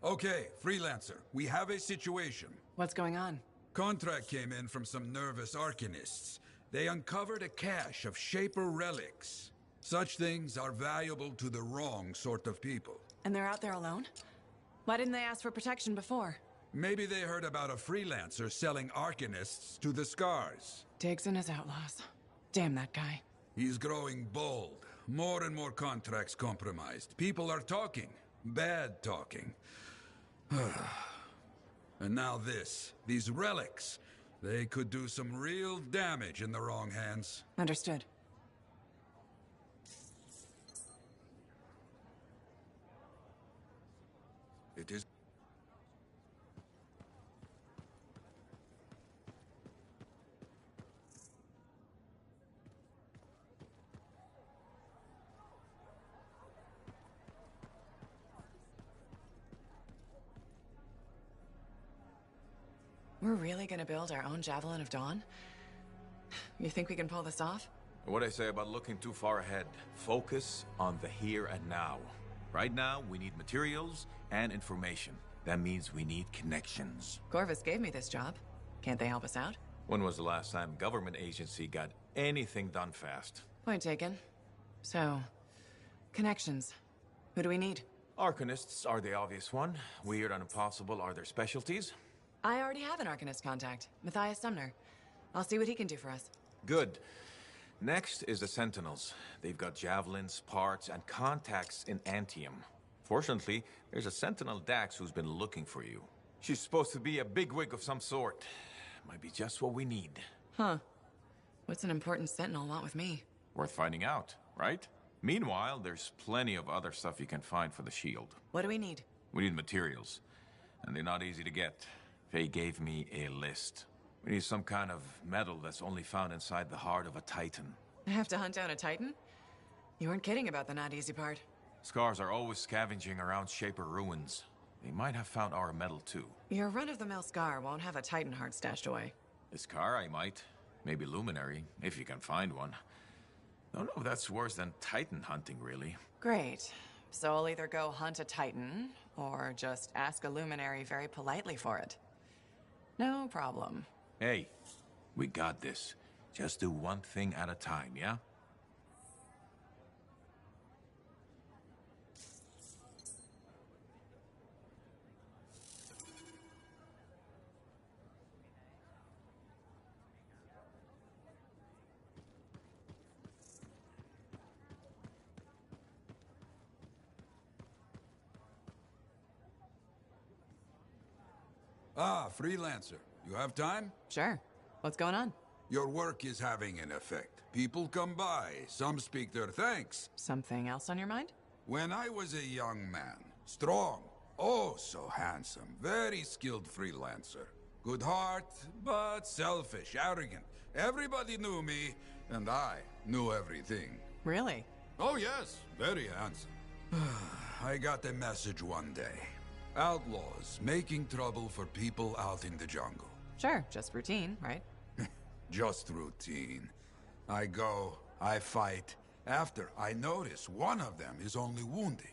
Okay, Freelancer, we have a situation. What's going on? Contract came in from some nervous arcanists. They uncovered a cache of Shaper relics. Such things are valuable to the wrong sort of people. And they're out there alone? Why didn't they ask for protection before? Maybe they heard about a Freelancer selling arcanists to the Scars. Diggs and his outlaws. Damn that guy. He's growing bold. More and more contracts compromised. People are talking. Bad talking. And now this. These relics. They could do some real damage in the wrong hands. Understood. It is... We're really gonna build our own Javelin of Dawn? You think we can pull this off? What I say about looking too far ahead. Focus on the here and now. Right now, we need materials and information. That means we need connections. Corvus gave me this job. Can't they help us out? When was the last time a government agency got anything done fast? Point taken. So, connections. Who do we need? Arcanists are the obvious one. Weird and impossible are their specialties. I already have an Arcanist contact, Matthias Sumner. I'll see what he can do for us. Good. Next is the Sentinels. They've got javelins, parts, and contacts in Anthem. Fortunately, there's a Sentinel Dax who's been looking for you. She's supposed to be a bigwig of some sort. Might be just what we need. Huh. What's an important Sentinel want with me? Worth finding out, right? Meanwhile, there's plenty of other stuff you can find for the shield. What do we need? We need materials, and they're not easy to get. Faye gave me a list. We need some kind of metal that's only found inside the heart of a Titan. I have to hunt down a Titan? You weren't kidding about the not easy part. Scars are always scavenging around Shaper ruins. They might have found our metal too. Your run-of-the-mill Scar won't have a Titan heart stashed away. The Scar I might. Maybe Luminary, if you can find one. Don't know if that's worse than Titan hunting, really. Great. So I'll either go hunt a Titan, or just ask a Luminary very politely for it. No problem. Hey, we got this. Just do one thing at a time, yeah? Ah, Freelancer. You have time? Sure. What's going on? Your work is having an effect. People come by, some speak their thanks. Something else on your mind? When I was a young man, strong, oh so handsome, very skilled Freelancer. Good heart, but selfish, arrogant. Everybody knew me, and I knew everything. Really? Oh yes, very handsome. I got a message one day. Outlaws making trouble for people out in the jungle. Sure, just routine, right? Just routine. I go, I fight. After, I notice one of them is only wounded.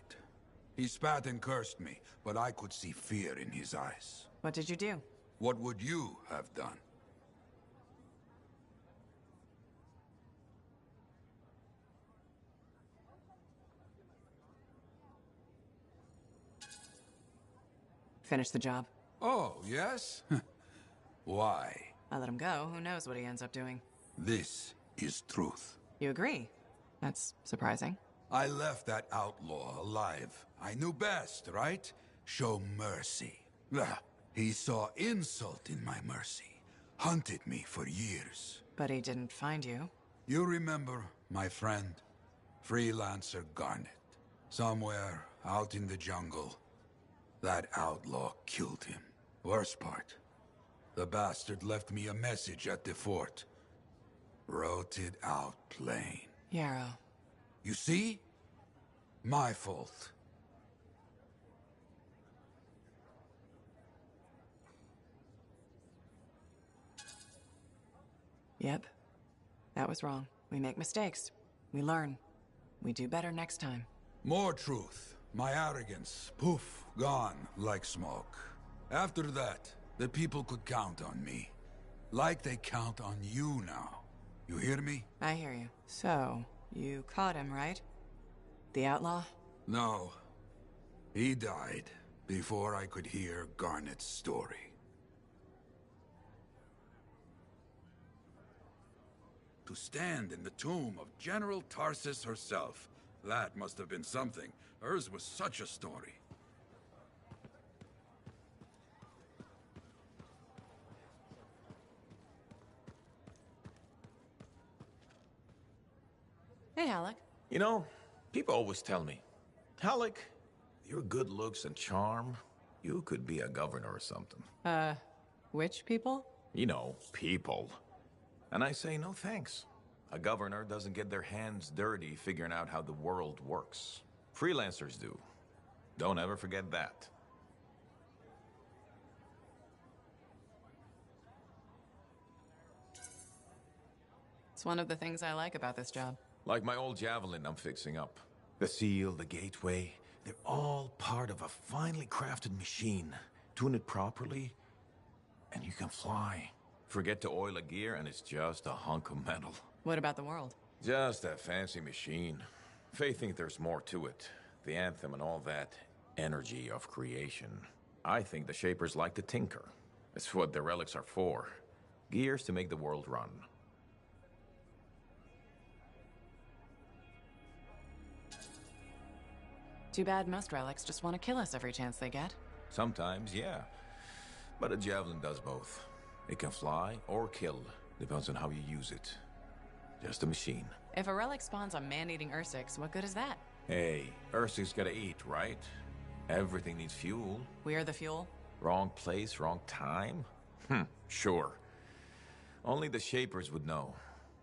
He spat and cursed me, but I could see fear in his eyes. What did you do? What would you have done? Finish the job. Oh, yes? Why? I let him go. Who knows what he ends up doing? This is truth. You agree? That's surprising. I left that outlaw alive. I knew best, right? Show mercy. He saw insult in my mercy. Hunted me for years. But he didn't find you. You remember, my friend? Freelancer Garnet. Somewhere out in the jungle. That outlaw killed him. Worst part. The bastard left me a message at the fort. Wrote it out plain. Yarrow. You see? My fault. Yep. That was wrong. We make mistakes. We learn. We do better next time. More truth. My arrogance, poof, gone like smoke. After that, the people could count on me. Like they count on you now. You hear me? I hear you. So, you caught him, right? The outlaw? No. He died before I could hear Garnet's story. To stand in the tomb of General Tarsis herself, that must have been something. Hers was such a story. Hey, Alec. You know, people always tell me, Halleck, your good looks and charm, you could be a governor or something. Which people? You know, people. And I say no thanks. A governor doesn't get their hands dirty figuring out how the world works. Freelancers do. Don't ever forget that. It's one of the things I like about this job. Like my old javelin I'm fixing up. The seal, the gateway, they're all part of a finely crafted machine. Tune it properly, and you can fly. Forget to oil a gear, and it's just a hunk of metal. What about the world? Just a fancy machine. They think there's more to it. The Anthem and all that energy of creation. I think the Shapers like to tinker. That's what the relics are for. Gears to make the world run. Too bad most relics just want to kill us every chance they get. Sometimes, yeah. But a javelin does both. It can fly or kill. Depends on how you use it. Just a machine. If a relic spawns a man-eating Ursix, what good is that? Hey, Ursic's gotta eat, right? Everything needs fuel. We're the fuel? Wrong place, wrong time? Sure. Only the Shapers would know.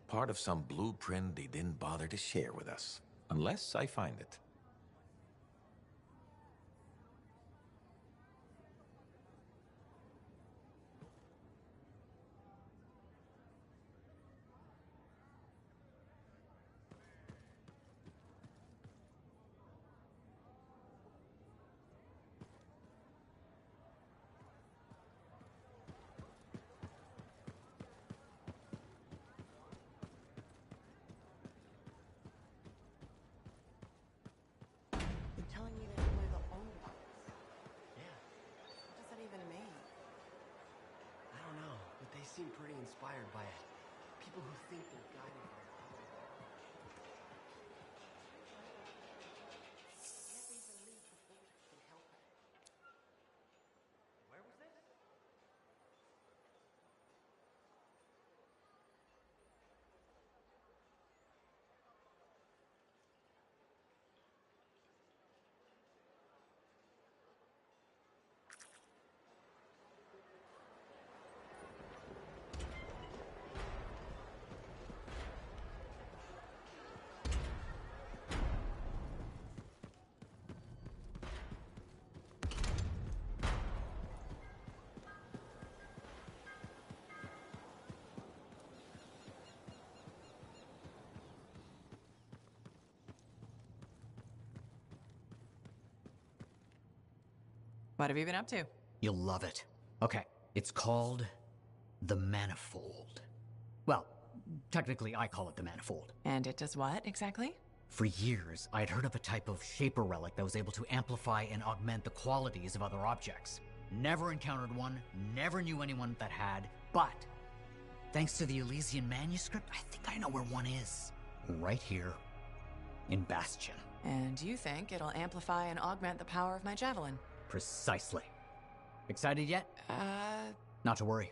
Part of some blueprint they didn't bother to share with us. Unless I find it. Telling me that we're the only ones. Yeah, What does that even mean? I don't know, but they seem pretty inspired by it. People who think they're guided by it. Can't they believe the force can help it? Where was this? What have you been up to? You'll love it. Okay, it's called the Manifold. Well, technically I call it the Manifold. And it does what, exactly? For years, I'd heard of a type of Shaper relic that was able to amplify and augment the qualities of other objects. Never encountered one, never knew anyone that had, but thanks to the Elysian manuscript, I think I know where one is. Right here in Bastion. And you think it'll amplify and augment the power of my javelin? Precisely. Excited yet? Not to worry.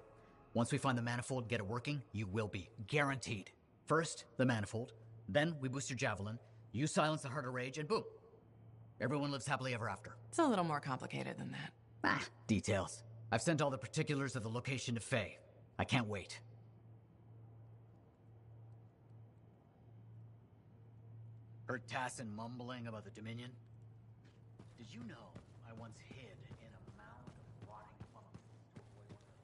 Once we find the Manifold and get it working, you will be. Guaranteed. First, the Manifold. Then, we boost your javelin. You silence the Heart of Rage, and boom. Everyone lives happily ever after. It's a little more complicated than that. Details. I've sent all the particulars of the location to Faye. I can't wait. Heard Tassin mumbling about the Dominion? Did you know I once hid in a mound of rotting funnels to avoid one of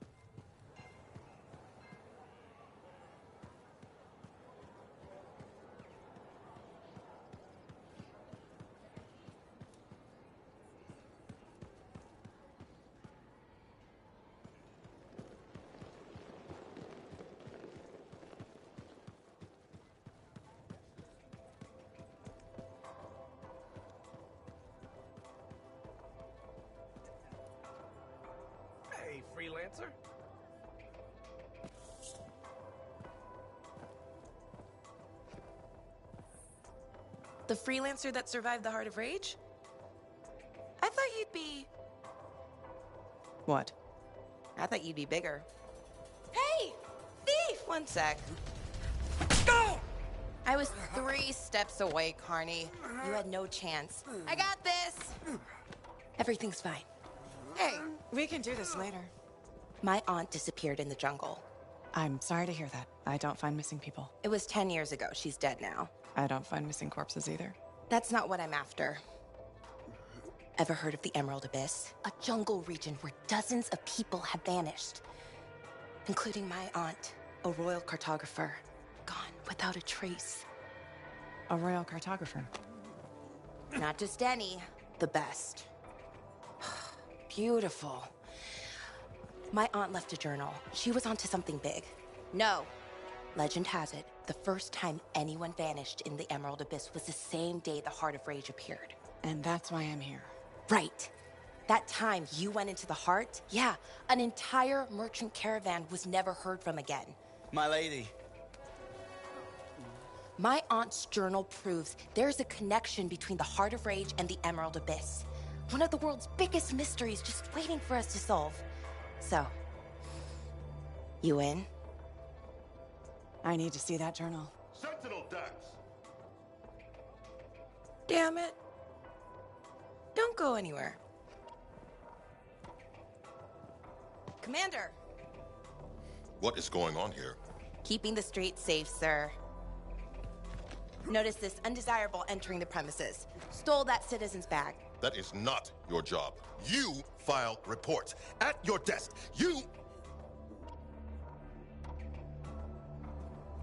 freelancer? The freelancer that survived the Heart of Rage? I thought you'd be... What? I thought you'd be bigger. Hey! Thief! One sec. Go! I was 3 steps away, Carney. You had no chance. I got this! Everything's fine. Hey, we can do this later. My aunt disappeared in the jungle. I'm sorry to hear that. I don't find missing people. It was 10 years ago. She's dead now. I don't find missing corpses either. That's not what I'm after. Ever heard of the Emerald Abyss? A jungle region where dozens of people have vanished. Including my aunt, a royal cartographer. Gone without a trace. A royal cartographer. Not just any, the best. Beautiful. My aunt left a journal. She was onto something big. No. Legend has it, the first time anyone vanished in the Emerald Abyss was the same day the Heart of Rage appeared. And that's why I'm here. Right. That time you went into the Heart, yeah, an entire merchant caravan was never heard from again. My lady. My aunt's journal proves there's a connection between the Heart of Rage and the Emerald Abyss. One of the world's biggest mysteries just waiting for us to solve. So, you in? I need to see that journal. Sentinel Dax! Damn it. Don't go anywhere. Commander! What is going on here? Keeping the streets safe, sir. Notice this undesirable entering the premises. Stole that citizen's bag. That is not your job. You file reports. At your desk, you...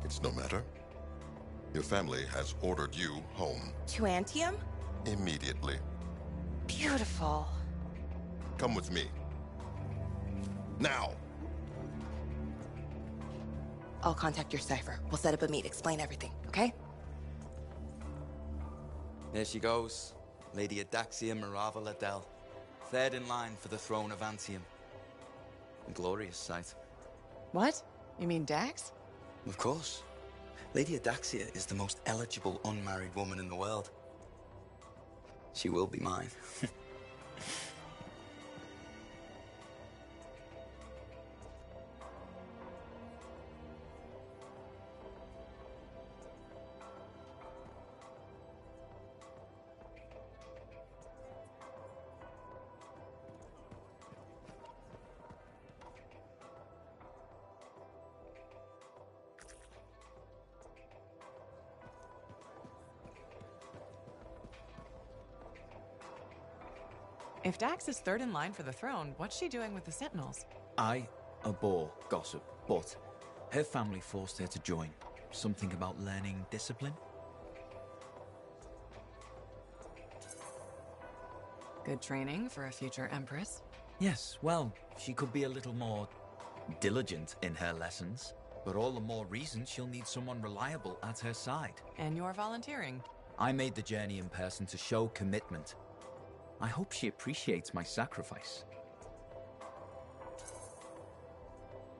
It's no matter. Your family has ordered you home. To Anthem? Immediately. Beautiful. Come with me. Now! I'll contact your cipher. We'll set up a meet, explain everything, okay? There she goes. Lady Adaxia Mirava Ladell. Third in line for the throne of Anthem. A glorious sight. What? You mean Dax? Of course. Lady Adaxia is the most eligible unmarried woman in the world. She will be mine. If Dax is third in line for the throne, what's she doing with the Sentinels? I abhor gossip, but her family forced her to join. Something about learning discipline? Good training for a future Empress. Yes, well, she could be a little more diligent in her lessons, but all the more reason she'll need someone reliable at her side. And you're volunteering. I made the journey in person to show commitment. I hope she appreciates my sacrifice.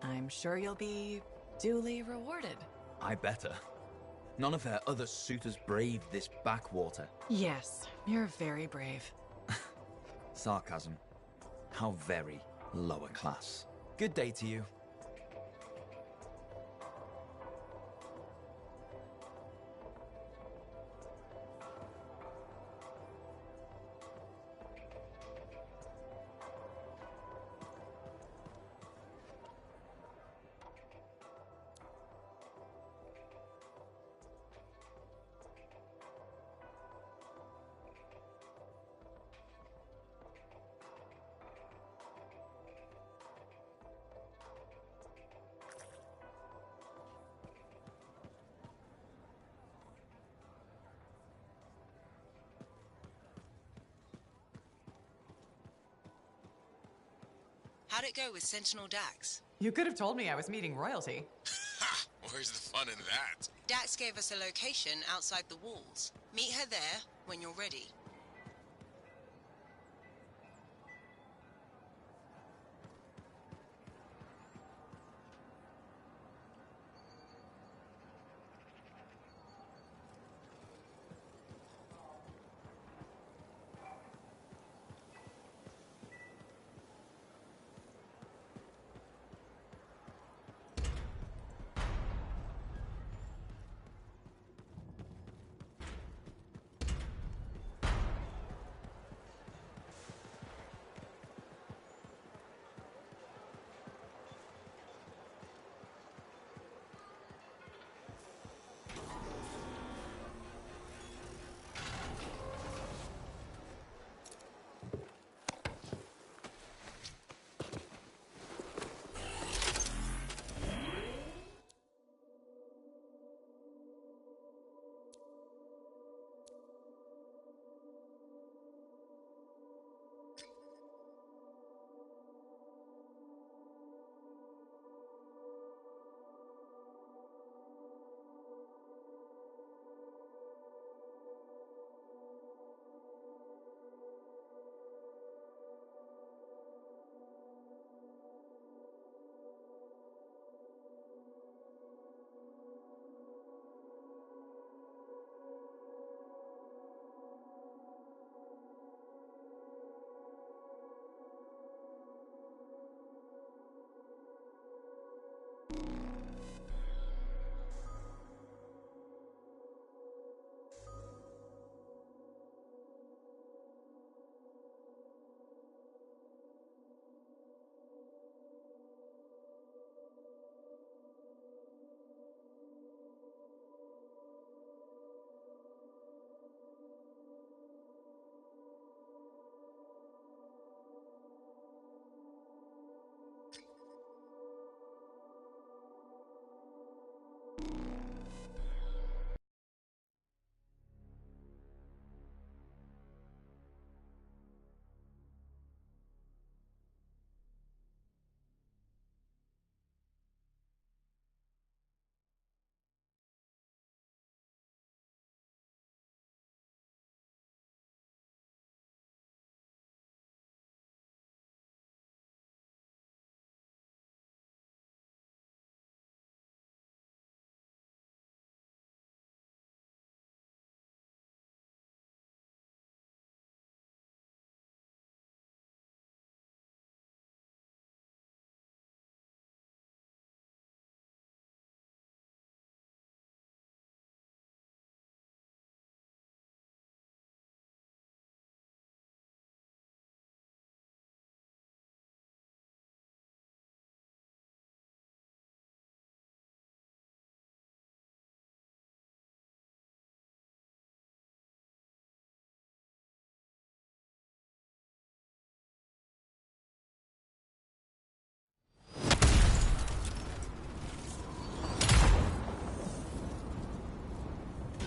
I'm sure you'll be duly rewarded. I better. None of her other suitors braved this backwater. Yes, you're very brave. Sarcasm. How very lower class. Good day to you. How'd it go with Sentinel Dax? You could have told me I was meeting royalty. Ha! Where's the fun in that? Dax gave us a location outside the walls. Meet her there when you're ready.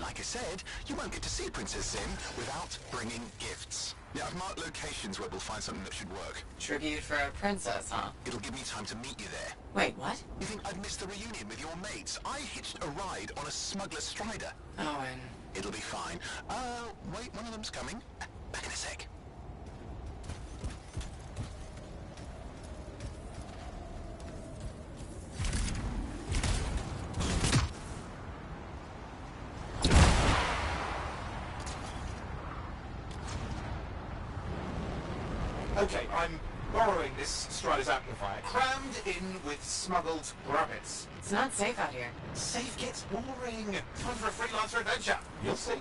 Like I said, you won't get to see Princess Sim without bringing gifts. Yeah, I've marked locations where we'll find something that should work. Tribute for a princess, huh? It'll give me time to meet you there. Wait, what? You think I'd miss the reunion with your mates? I hitched a ride on a smuggler strider. Oh, and... It'll be fine. Wait, one of them's coming. Back in a sec. Okay, I'm borrowing this Strider's amplifier, crammed in with smuggled rabbits. It's not safe out here. Safe gets boring. Fun for a freelancer adventure. You'll see.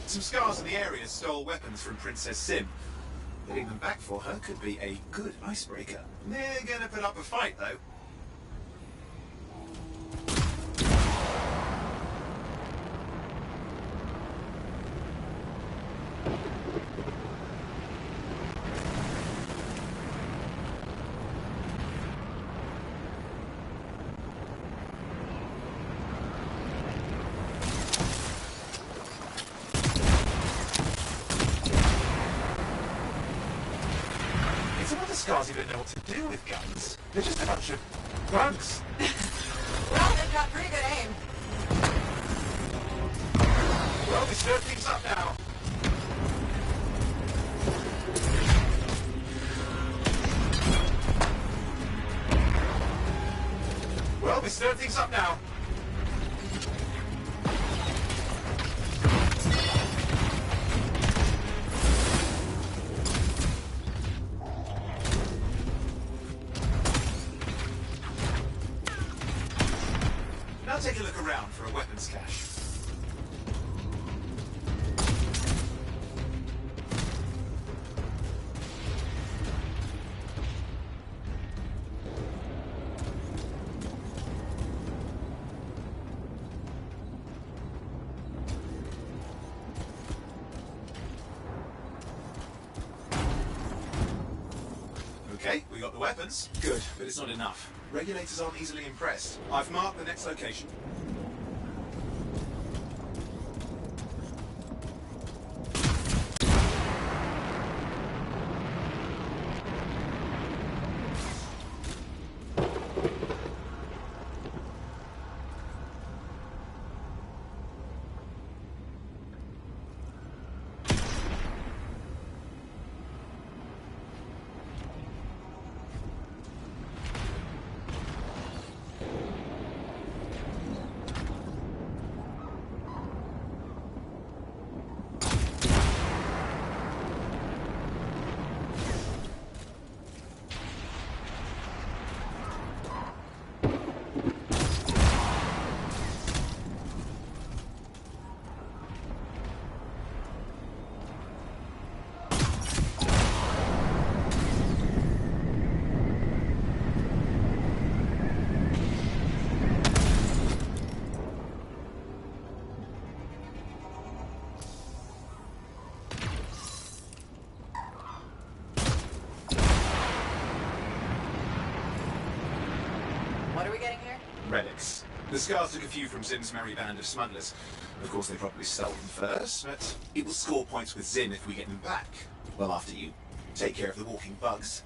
Some scars in the area stole weapons from Princess Sim. Getting them back for her could be a good icebreaker. They're gonna put up a fight, though. Scars don't know what to do with guns. They're just a bunch of bugs. Well, they've got pretty good aim. Well, we stir things up now. Well, we stir things up now. Now take a look around for a weapons cache. Okay, we got the weapons. Good, but it's not enough. Regulators aren't easily impressed. I've marked the next location. What are we getting here? Relics. The Scars took a few from Zim's merry band of smugglers. Of course, they probably stole them first, but it will score points with Zim if we get them back. Well, after you take care of the walking bugs.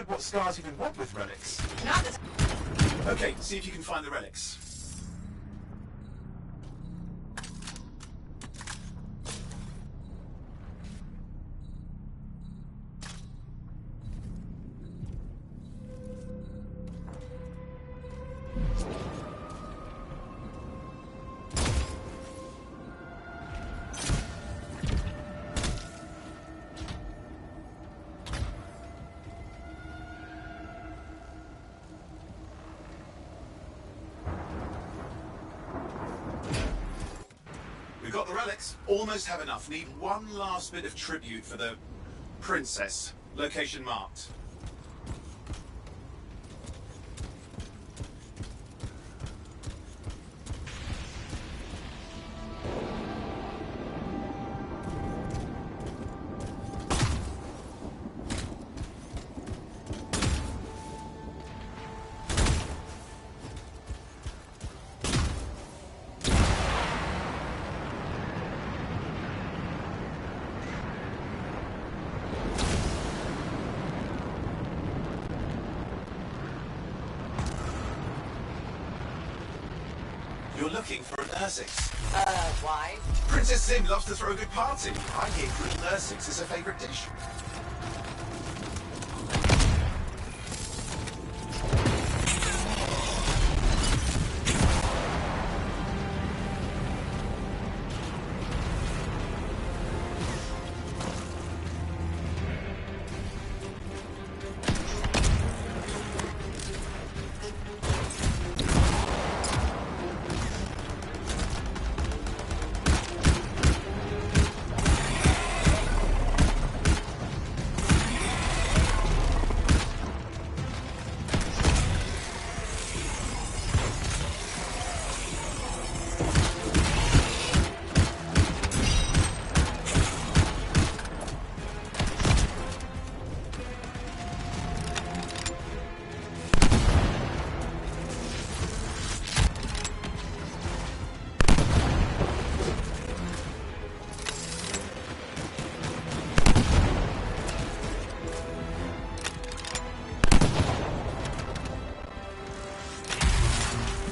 What Scars even want with relics? Not this. Okay, see if you can find the relics. We've got the relics. Almost have enough. Need one last bit of tribute for the princess. Location marked. You're looking for an Ursix. Why? Princess Zim loves to throw a good party. I hear green Ursix is her favorite dish.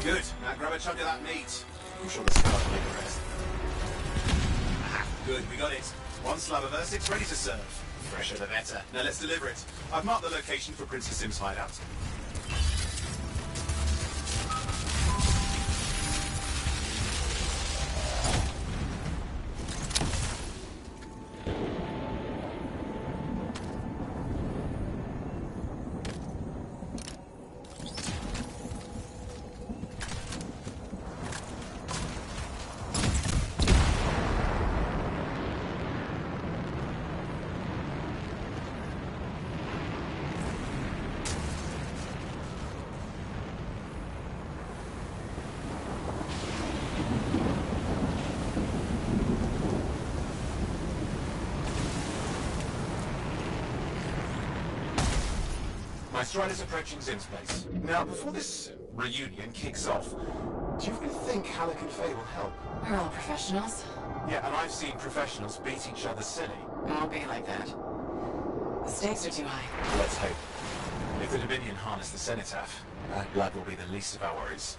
Good. Now grab a chunk of that meat. I'm sure the Scars will make the rest. Aha, good, we got it. One slab of Ursix ready to serve. Fresher the better. Now let's deliver it. I've marked the location for Princess Zim's hideout. My Strider's approaching Zim's place. Now, before this reunion kicks off, do you really think Halleck and Faye will help? We're all professionals. Yeah, and I've seen professionals beat each other silly. It won't be like that. The stakes are too high. Let's hope. If the Dominion harness the Cenotaph, that blood will be the least of our worries.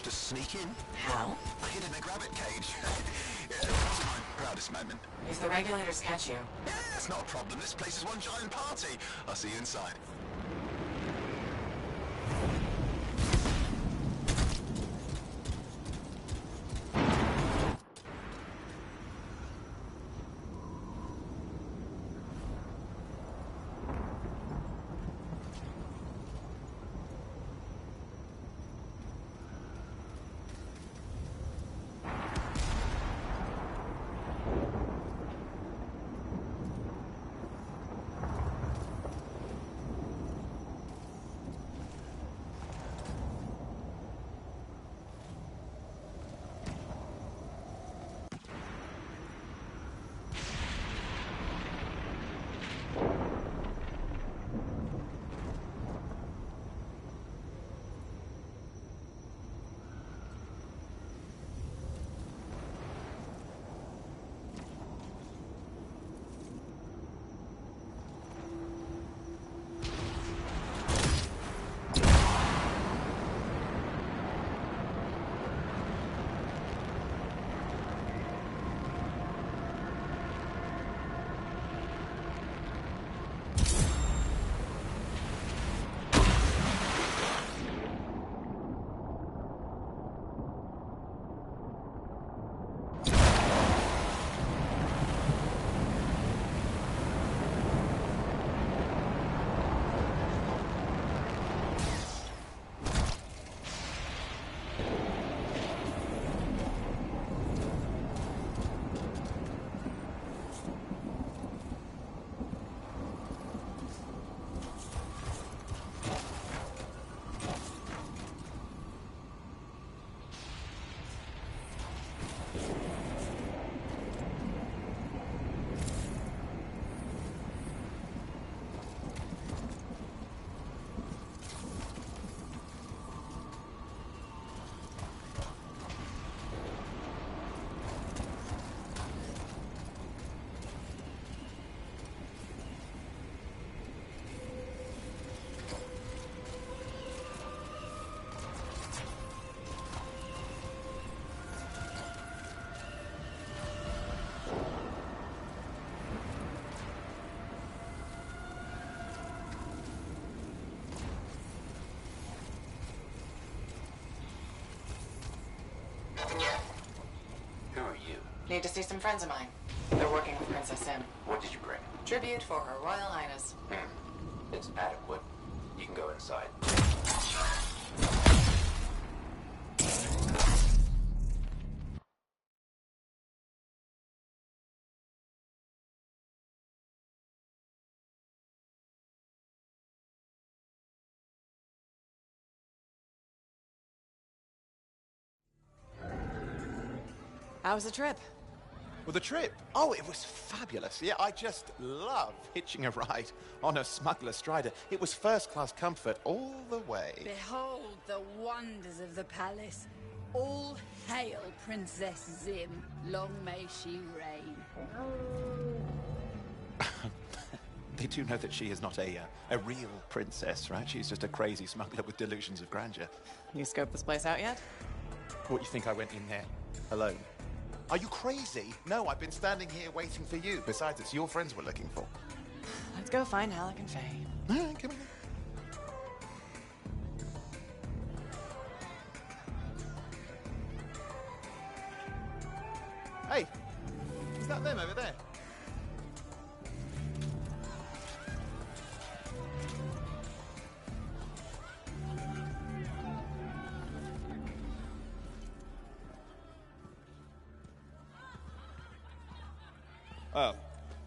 To sneak in. How? I hid in a rabbit cage. It wasn't my proudest moment. If the regulators catch you... Yeah, it's not a problem. This place is one giant party. I'll see you inside. Who are you? Need to see some friends of mine. They're working with Princess Sim. What did you bring? Tribute for Her Royal Highness. It's adequate. You can go inside. How was the trip? Well, the trip? Oh, it was fabulous. Yeah, I just love hitching a ride on a smuggler strider. It was first-class comfort all the way. Behold the wonders of the palace. All hail Princess Zim. Long may she reign. They do know that she is not a real princess, right? She's just a crazy smuggler with delusions of grandeur. You scoped this place out yet? What, you think I went in there alone? Are you crazy? No, I've been standing here waiting for you. Besides, it's your friends we're looking for. Let's go find Halleck and Faye. All right, come on. Hey, is that them over there?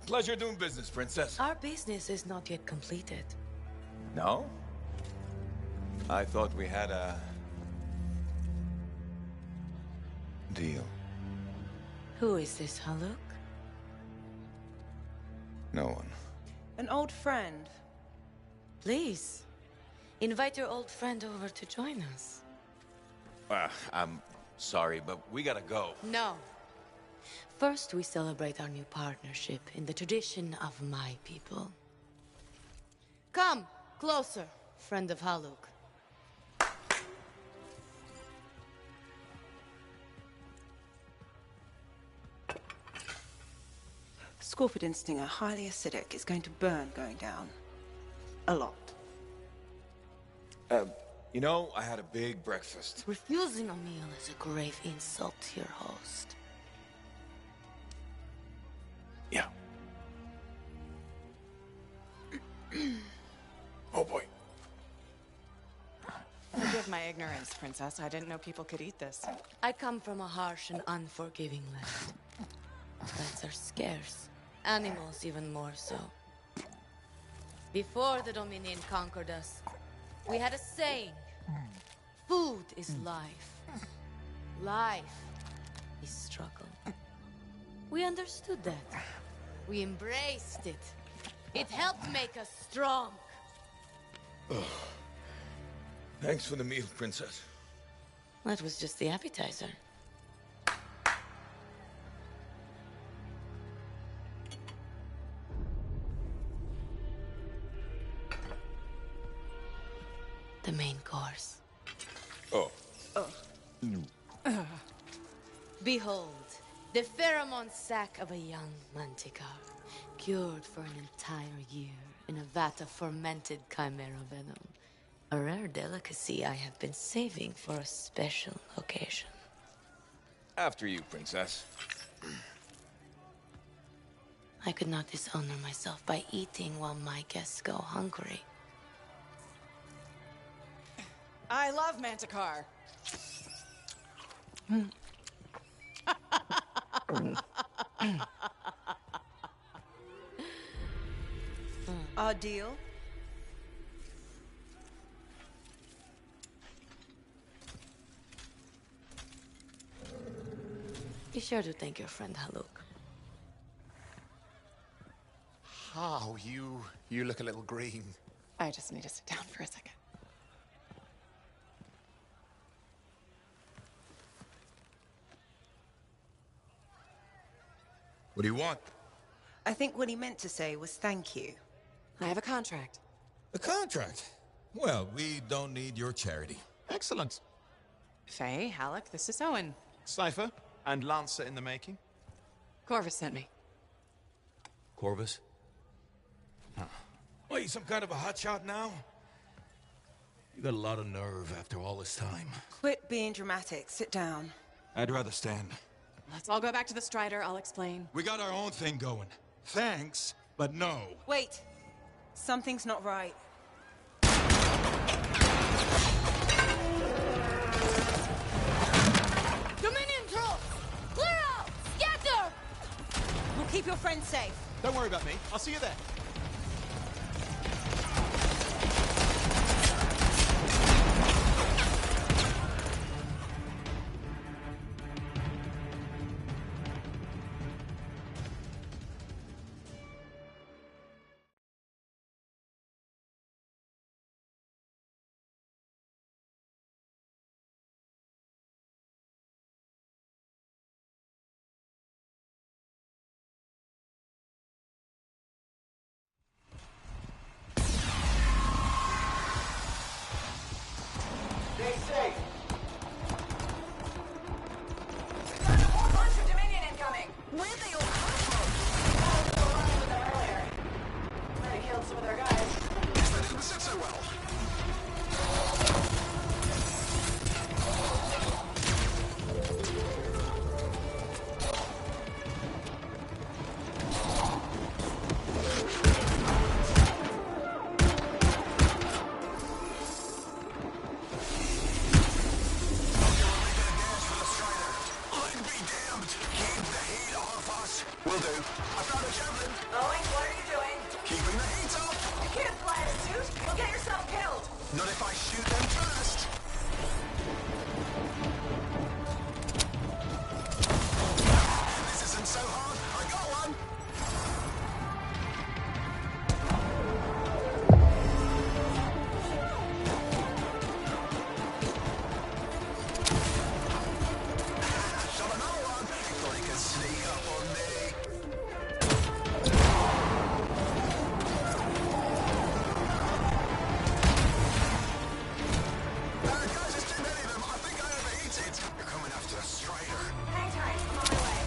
Pleasure doing business, Princess. Our business is not yet completed. No? I thought we had a... deal. Who is this, Haluk? No one. An old friend. Please, invite your old friend over to join us. I'm sorry, but we gotta go. No. First, we celebrate our new partnership in the tradition of my people. Come, closer, friend of Haluk. Scorpidin stinger, highly acidic. It's going to burn going down. A lot. You know, I had a big breakfast. Refusing a meal is a grave insult to your host. Yeah. Oh boy. Forgive my ignorance, Princess. I didn't know people could eat this. I come from a harsh and unforgiving land. Plants are scarce. Animals even more so. Before the Dominion conquered us, we had a saying. Food is life. Life is struggle. We understood that. We embraced it. It helped make us strong. Thanks for the meal, Princess. That was just the appetizer. The main course. Oh. Behold, the pheromone sac of a young manticore, cured for an entire year in a vat of fermented chimera venom. A rare delicacy I have been saving for a special occasion. After you, Princess. I could not dishonor myself by eating while my guests go hungry. I love Manticore. Our deal? Be sure to thank your friend Haluk. Oh, you look a little green. I just need to sit down for a second. What do you want? I think what he meant to say was thank you. I have a contract. A contract? Well, we don't need your charity. Excellent. Faye, Halleck, this is Owen. Cypher and Lancer in the making. Corvus sent me. Corvus? Huh. What, you some kind of a hotshot now? You got a lot of nerve after all this time. Quit being dramatic. Sit down. I'd rather stand. Let's all go back to the Strider. I'll explain. We got our own thing going. Thanks, but no. Wait. Something's not right. Dominion troops! Clear out! Scatter! We'll keep your friends safe. Don't worry about me. I'll see you there. Not if I shoot them first! This isn't so hard. I got one! Shot another one! Thought he could sneak up on me. Guys, there's too many of them. I think I overheated. You're coming after a strider. Hang tight, I'm on my way.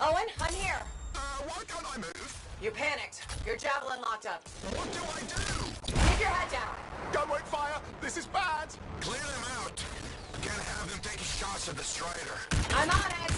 Owen, I'm here. Why can't I move? You panicked. Your javelin locked up. What do I do? Keep your head down. Gunway fire! This is bad! Clear them out. Can't have them taking shots at the Strider. I'm on it.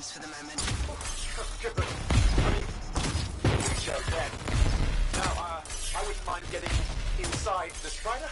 For the moment. Good. Show then. Now, I wouldn't mind getting inside the Strider.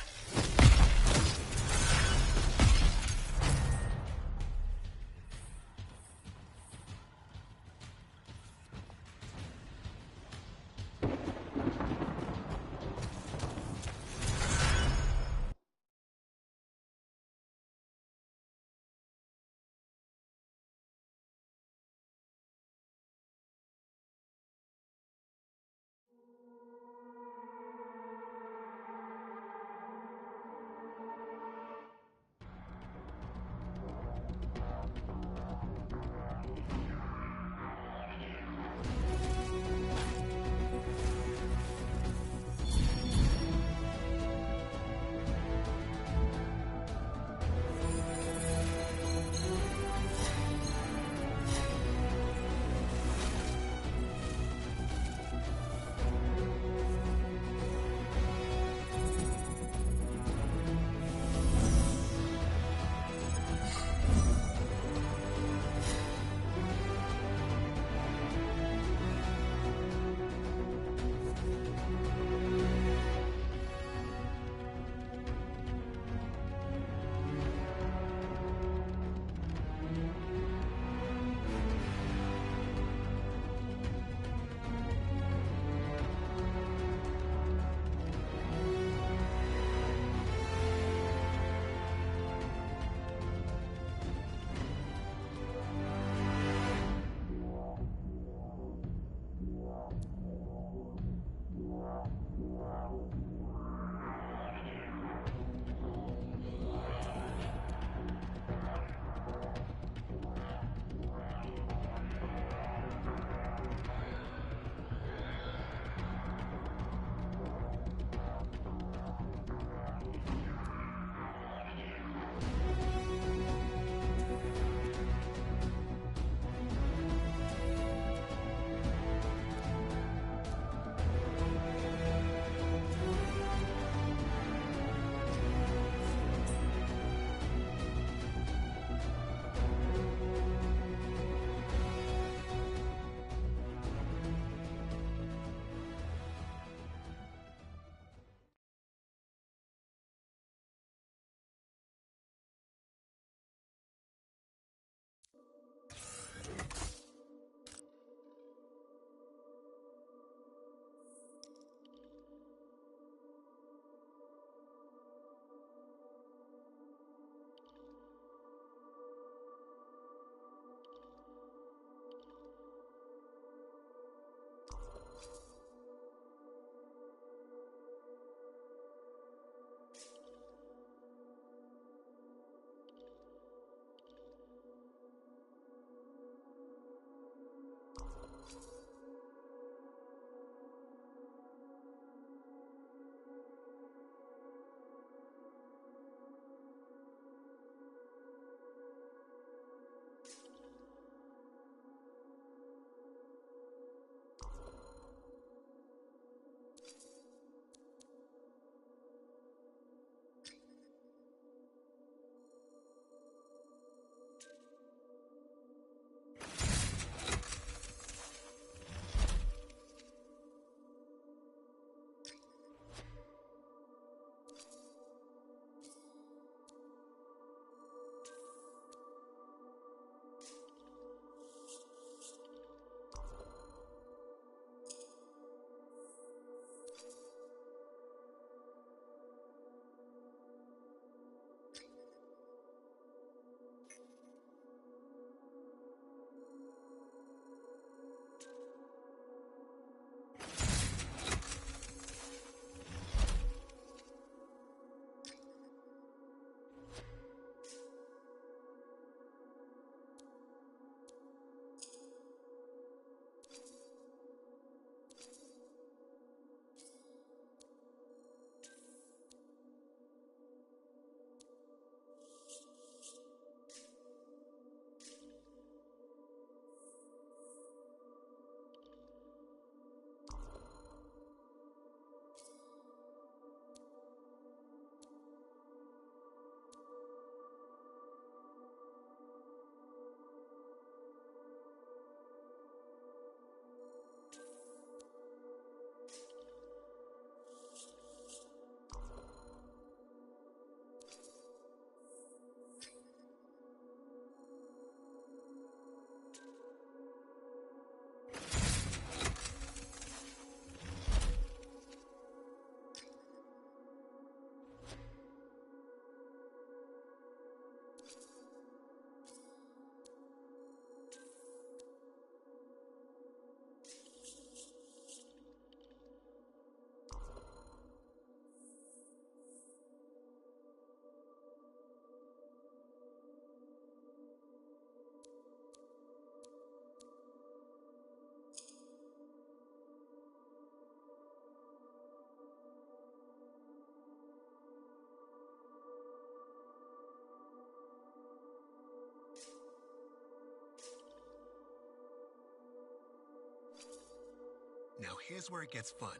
Now here's where it gets fun.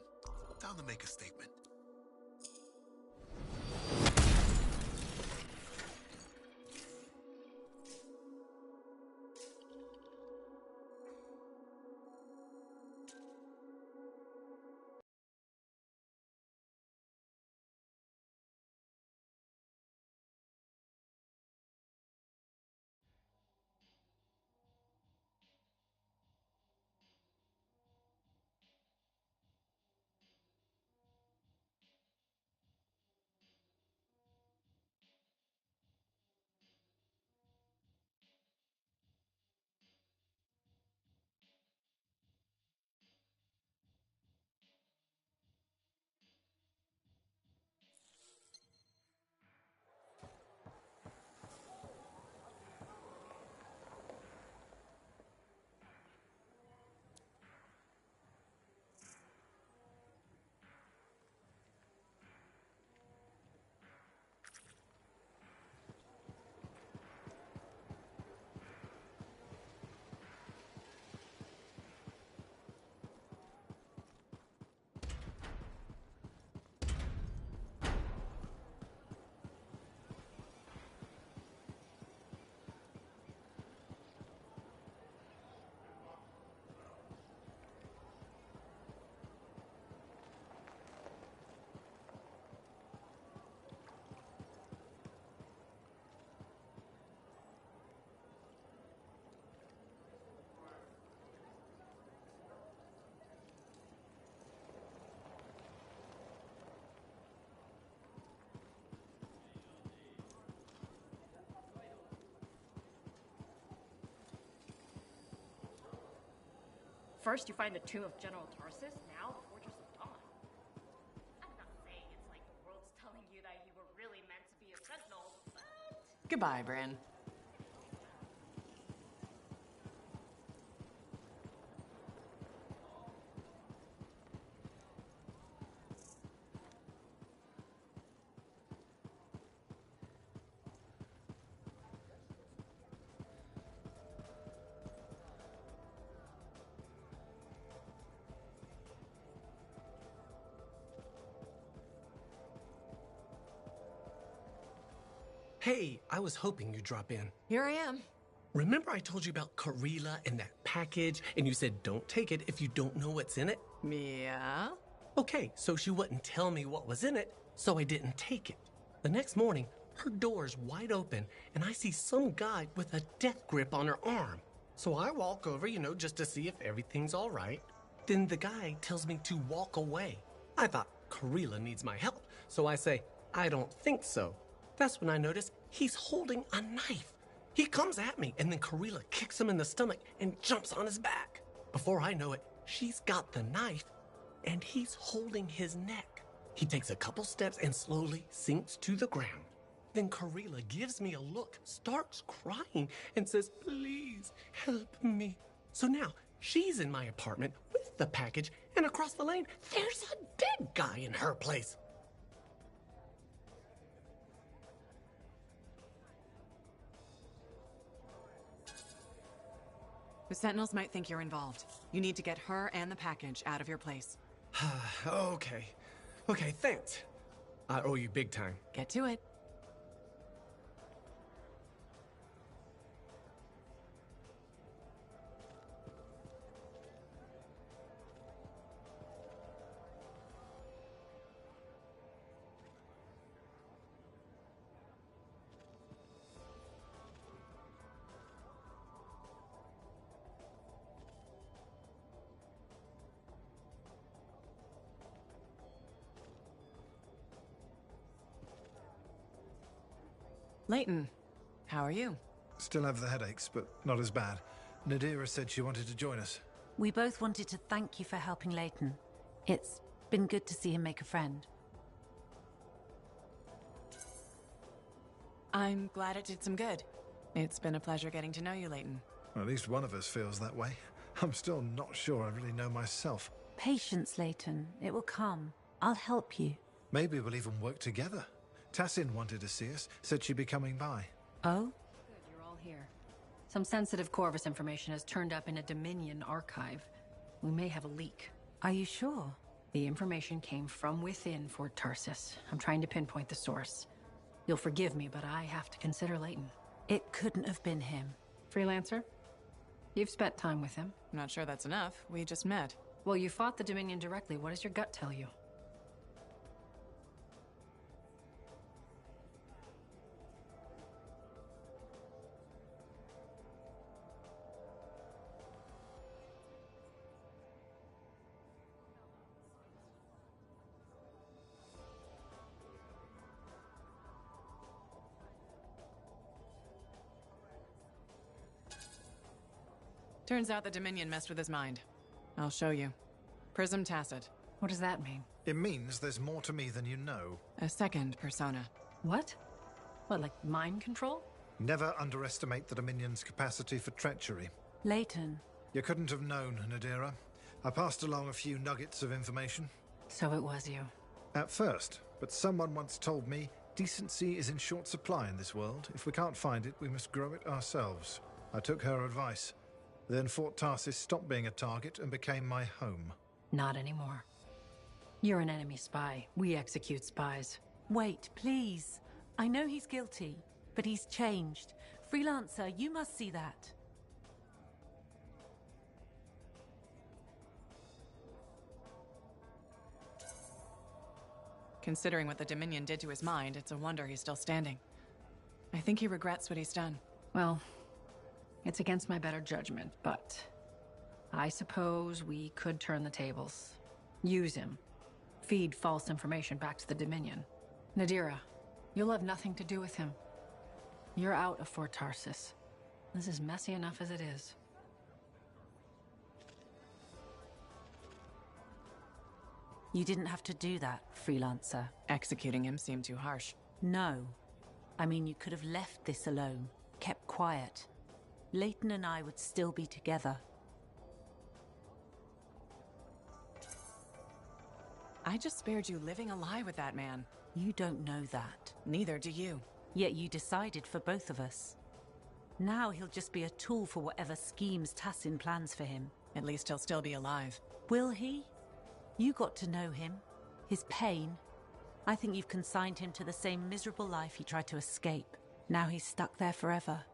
Time to make a statement. First, you find the tomb of General Tarsus, now the Fortress of Dawn. I'm not saying it's like the world's telling you that you were really meant to be a sentinel, but... Goodbye, Bryn. Hey, I was hoping you'd drop in. Here I am. Remember I told you about Karila and that package, and you said don't take it if you don't know what's in it? Yeah? Okay, so she wouldn't tell me what was in it, so I didn't take it. The next morning, her door's wide open, and I see some guy with a death grip on her arm. So I walk over, just to see if everything's all right. Then the guy tells me to walk away. I thought Karila needs my help, so I say, I don't think so. That's when I notice he's holding a knife. He comes at me, and then Karila kicks him in the stomach and jumps on his back. Before I know it, she's got the knife, and he's holding his neck. He takes a couple steps and slowly sinks to the ground. Then Karila gives me a look, starts crying, and says, please help me. So now she's in my apartment with the package, and across the lane, there's a dead guy in her place. The Sentinels might think you're involved. You need to get her and the package out of your place. Okay, thanks. I owe you big time. Get to it. Layton, how are you? Still have the headaches, but not as bad. Nadira said she wanted to join us. We both wanted to thank you for helping Layton. It's been good to see him make a friend. I'm glad it did some good. It's been a pleasure getting to know you, Layton. Well, at least one of us feels that way. I'm still not sure I really know myself. Patience, Layton. It will come. I'll help you. Maybe we'll even work together. Tassin wanted to see us, said she'd be coming by. Oh? Good, you're all here. Some sensitive Corvus information has turned up in a Dominion archive. We may have a leak. Are you sure? The information came from within Fort Tarsis. I'm trying to pinpoint the source. You'll forgive me, but I have to consider Leighton. It couldn't have been him. Freelancer? You've spent time with him. I'm not sure that's enough. We just met. Well, you fought the Dominion directly. What does your gut tell you? Turns out the Dominion messed with his mind. I'll show you. Prism Tacit. What does that mean? It means there's more to me than you know. A second persona. What? What, like mind control? Never underestimate the Dominion's capacity for treachery. Leighton. You couldn't have known, Nadira. I passed along a few nuggets of information. So it was you. At first, but someone once told me decency is in short supply in this world. If we can't find it, we must grow it ourselves. I took her advice. Then Fort Tarsis stopped being a target and became my home. Not anymore. You're an enemy spy. We execute spies. Wait, please. I know he's guilty, but he's changed. Freelancer, you must see that. Considering what the Dominion did to his mind, it's a wonder he's still standing. I think he regrets what he's done. Well, it's against my better judgment, but I suppose we could turn the tables. Use him. Feed false information back to the Dominion. Nadira, you'll have nothing to do with him. You're out of Fort Tarsis. This is messy enough as it is. You didn't have to do that, Freelancer. Executing him seemed too harsh. No. I mean, you could have left this alone, kept quiet. Leighton and I would still be together. I just spared you living a lie with that man. You don't know that. Neither do you. Yet you decided for both of us. Now he'll just be a tool for whatever schemes Tassin plans for him. At least he'll still be alive. Will he? You got to know him. His pain. I think you've consigned him to the same miserable life he tried to escape. Now he's stuck there forever.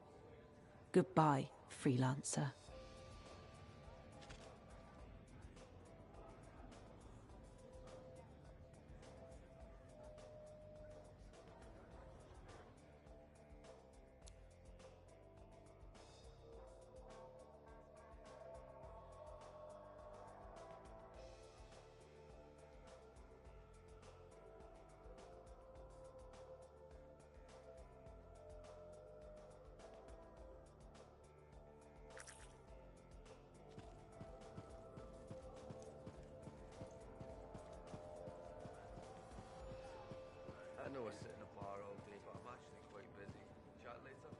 Goodbye, Freelancer. I know I sit in a bar all day, but I'm actually quite busy. Chat later?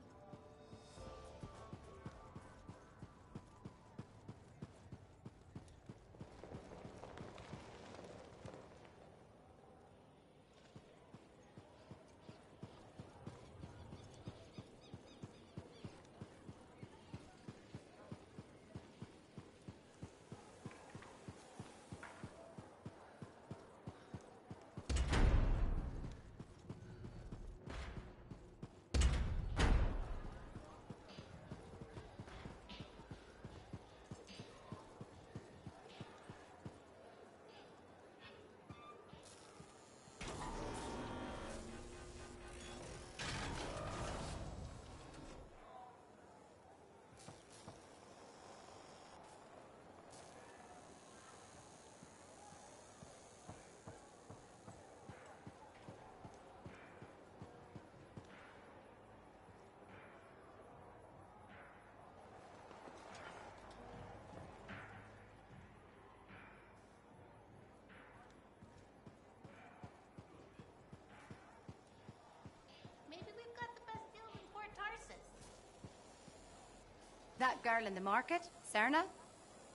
That girl in the market, Serna,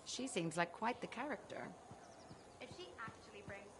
she seems like quite the character. If she actually brings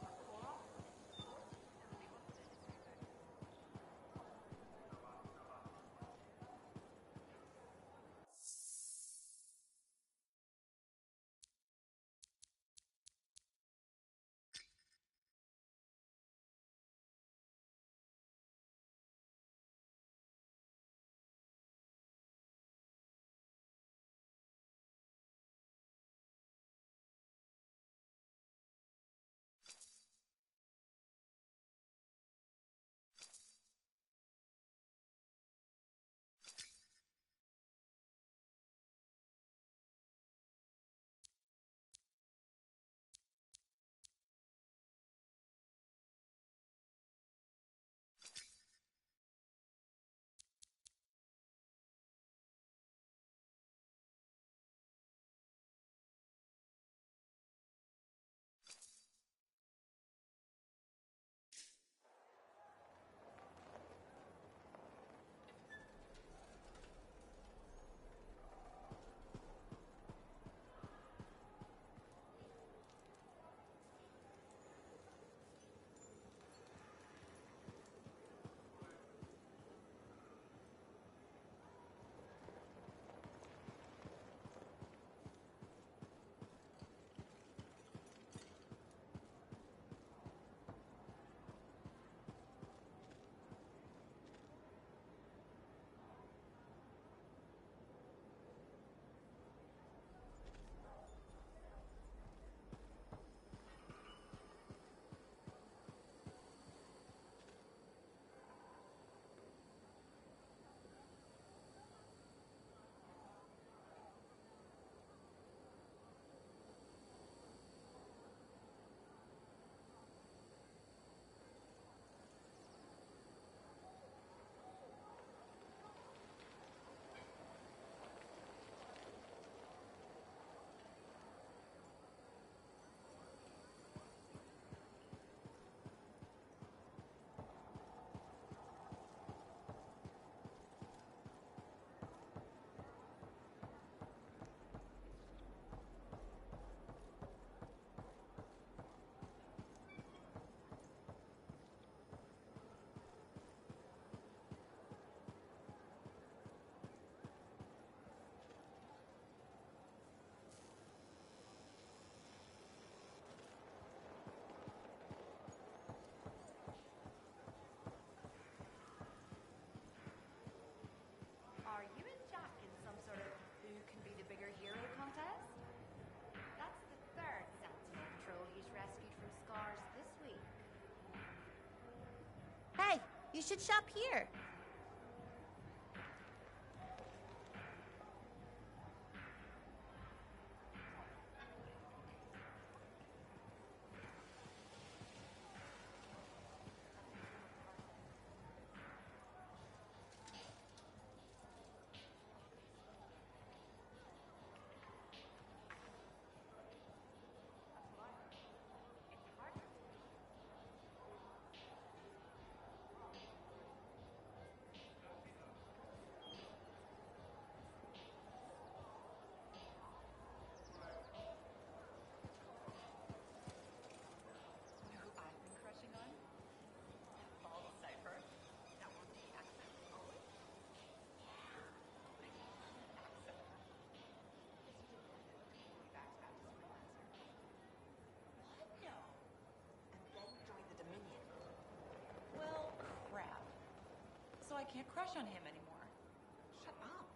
You should shop here. So I can't crush on him anymore. Shut up.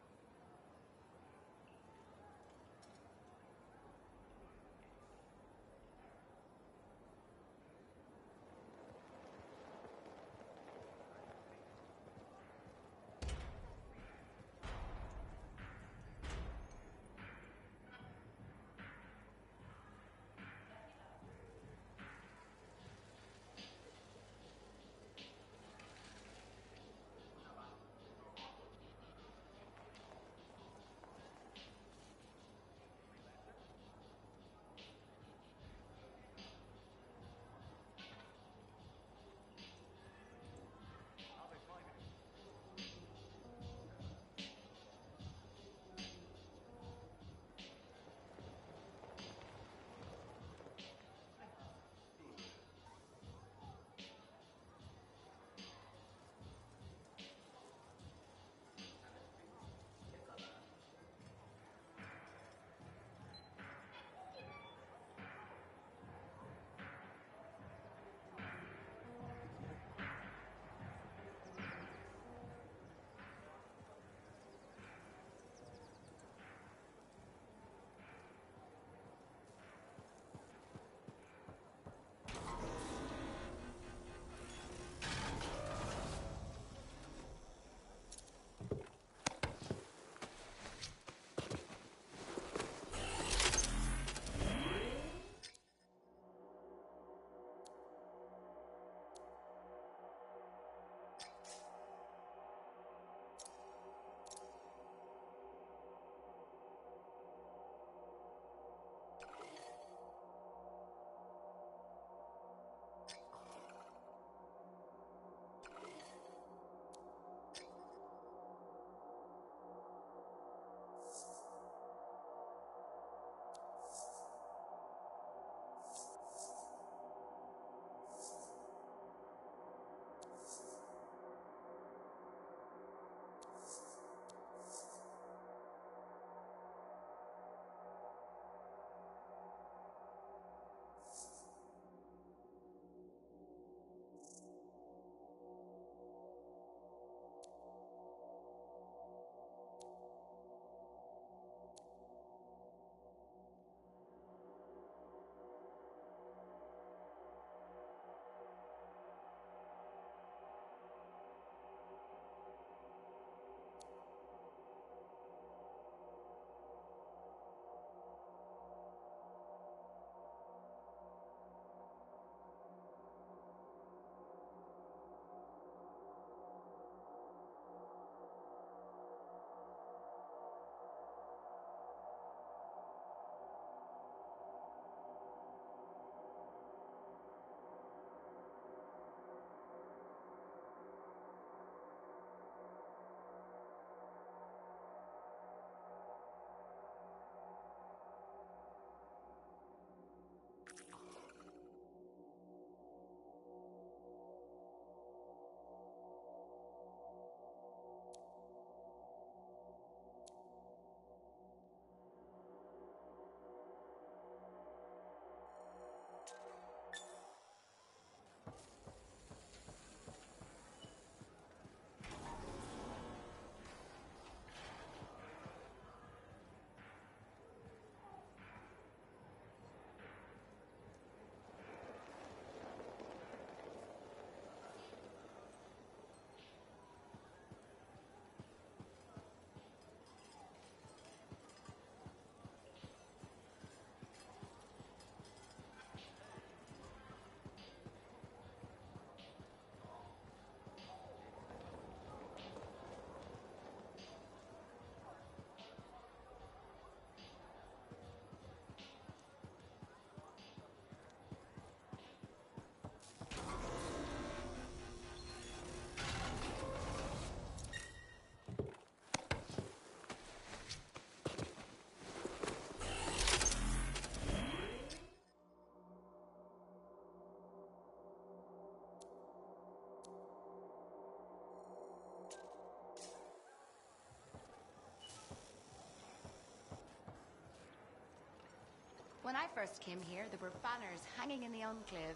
When I first came here, there were banners hanging in the enclave.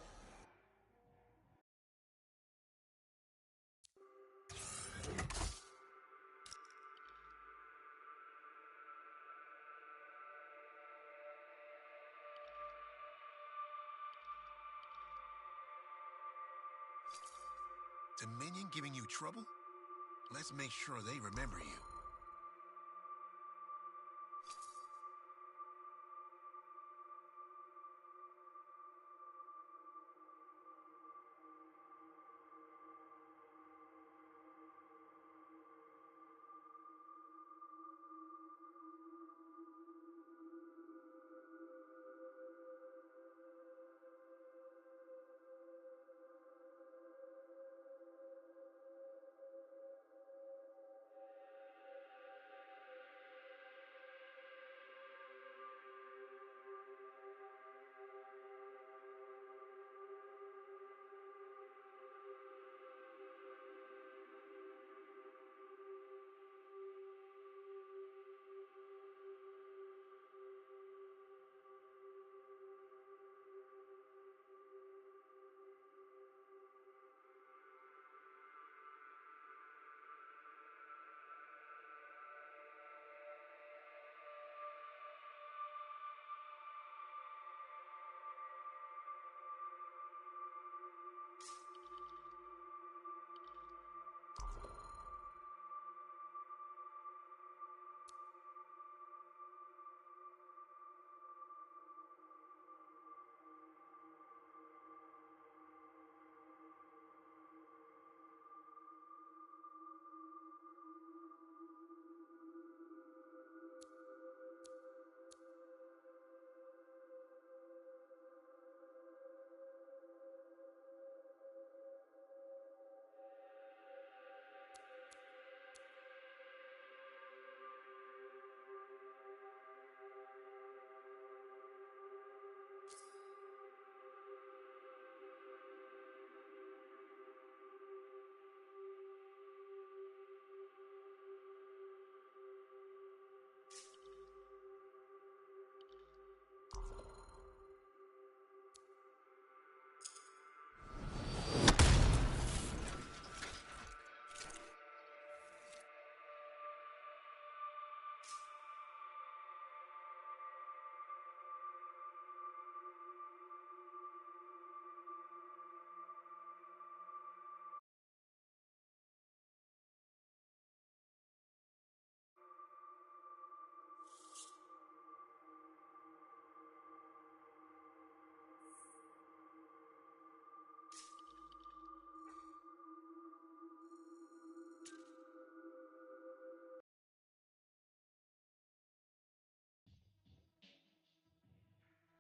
Dominion giving you trouble? Let's make sure they remember you.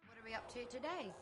What are we up to today?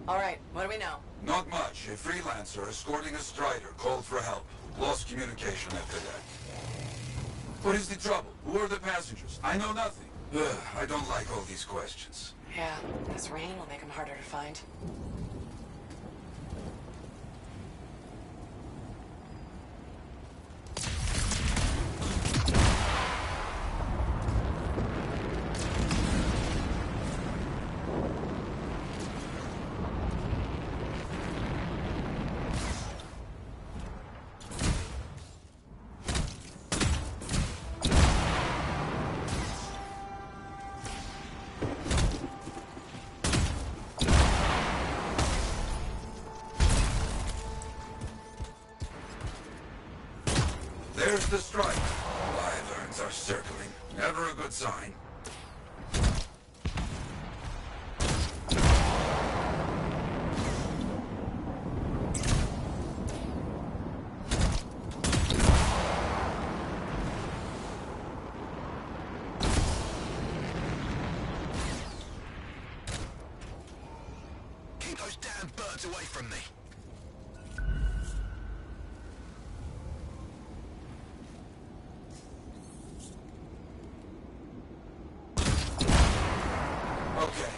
All right, what do we know? Not much. A freelancer escorting a strider called for help. Lost communication after that. What is the trouble? Who are the passengers? I know nothing. I don't like all these questions. Yeah, this rain will make them harder to find. There's the strike. Wyverns are circling. Never a good sign. Keep those damn birds away from me. Okay.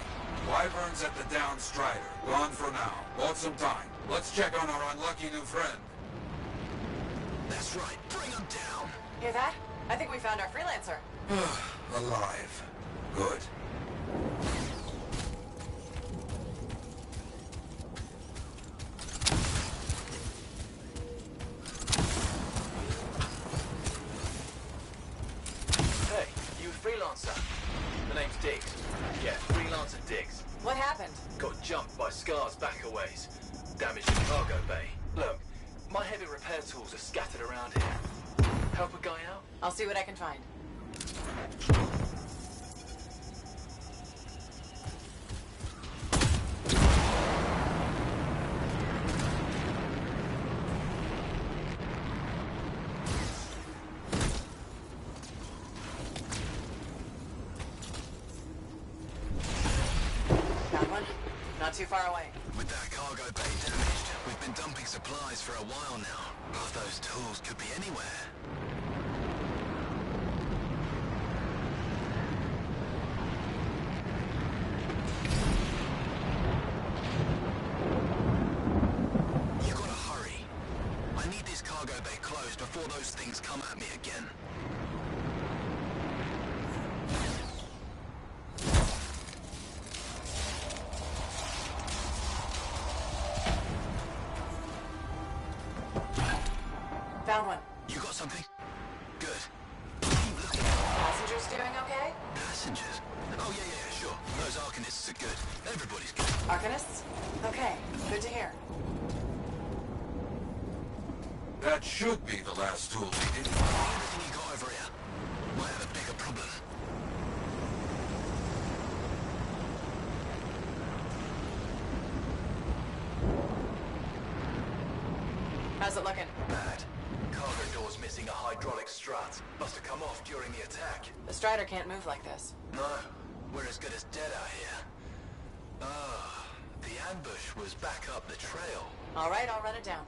Wyvern's at the down strider. Gone for now. Bought some time. Let's check on our unlucky new friend. That's right. Bring them down. Hear that? I think we found our freelancer. Alive. Good. Hey, you a freelancer? The name's Diggs. Yeah, freelancer Diggs. What happened? Got jumped by Scar's back a ways. Damaged the cargo bay. Look, my heavy repair tools are scattered around here. Help a guy out? I'll see what I can find. Found one. Not too far away. With that cargo bay damaged, we've been dumping supplies for a while now. Half those tools could be anywhere. You gotta hurry. I need this cargo bay closed before those things come at me again. Found one. You got something? Good. Passengers doing okay? Passengers? Oh, yeah, sure. Those Arcanists are good. Everybody's good. Arcanists? Okay, good to hear. That should be the last tool we did. Everything you got over here. Might have a bigger problem. How's it looking? Bad. Cargo door's missing a hydraulic strut. Must have come off during the attack. The Strider can't move like this. No, we're as good as dead out here. Ah, the ambush was back up the trail. All right, I'll run it down.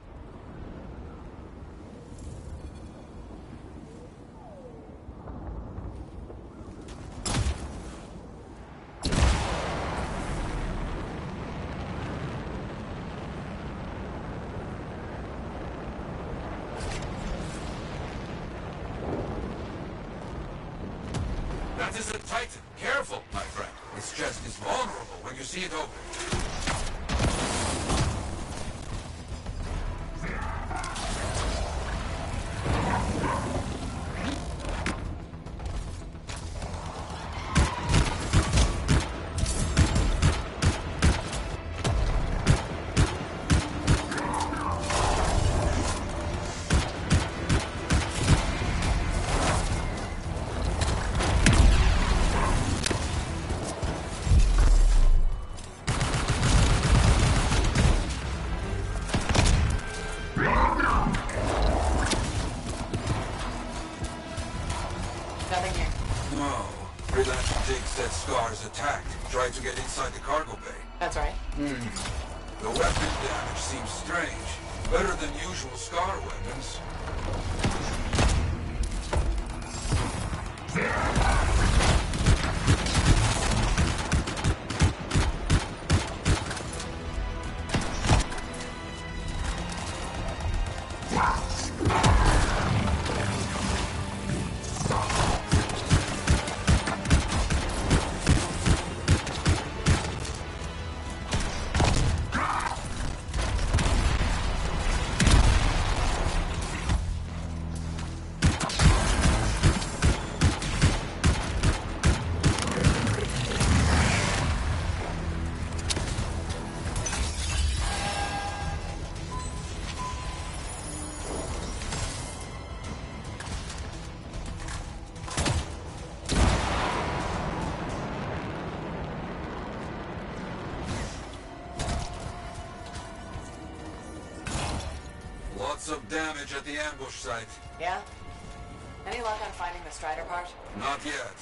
That is a Titan. Careful, my friend. Its chest is vulnerable when you see it open. Nothing here. No. Freelancer Diggs said Scar's attacked. Tried to get inside the cargo bay. That's right. The weapon damage seems strange. Better than usual Scar weapons. Lots of damage at the ambush site. Yeah? Any luck on finding the Strider part? Not yet.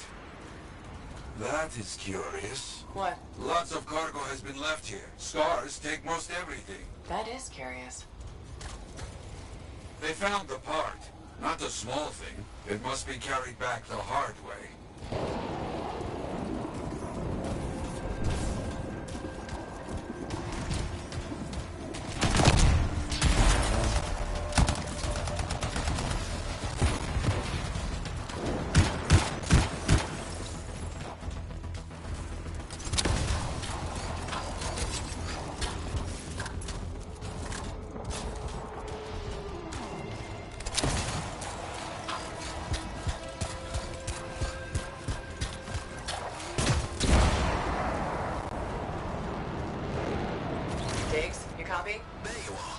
That is curious. What? Lots of cargo has been left here. Scars take most everything. That is curious. They found the part. Not the small thing. It must be carried back the hard way. Copy? There you are.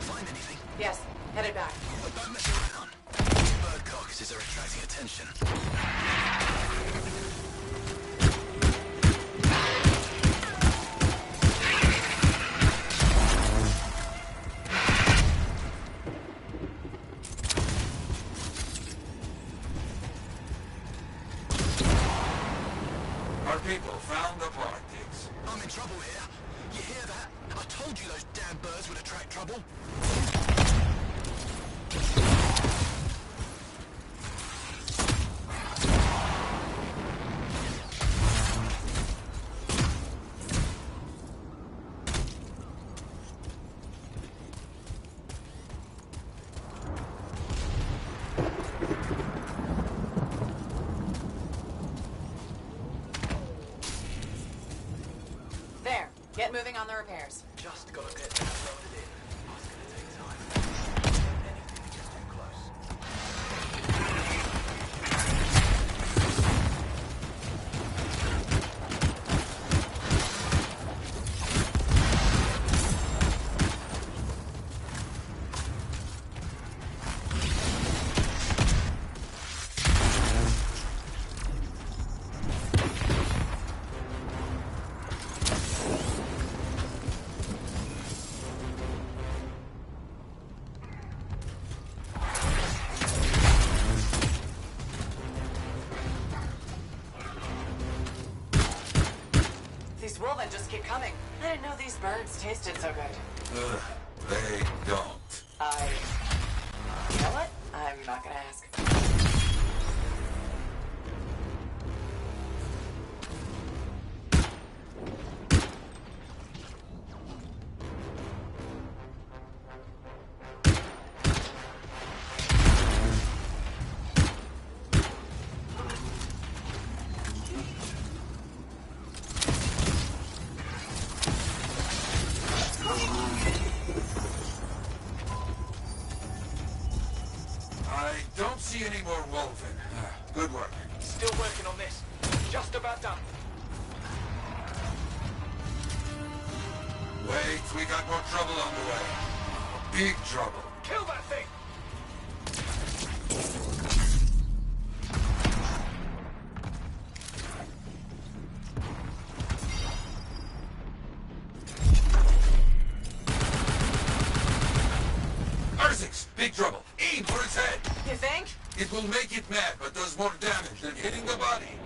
Find anything? Yes, headed back. But don't mess around. These bird carcasses are attracting attention. Our people found the part, Diggs. I'm in trouble here. You hear that? I told you those damn birds would attract trouble. There. Get moving on the repairs. Just gotta get that loaded in. That's gonna take time. Anything gets too close. These wolven just keep coming. I didn't know these birds tasted so good. They don't. You know what? I'm not gonna ask. I don't see any more wolven. Good work. Still working on this. Just about done. Wait, we got more trouble on the way. Big trouble. Kill that thing! Big trouble. Aim for its head. You think? It will make it mad, but does more damage than hitting the body.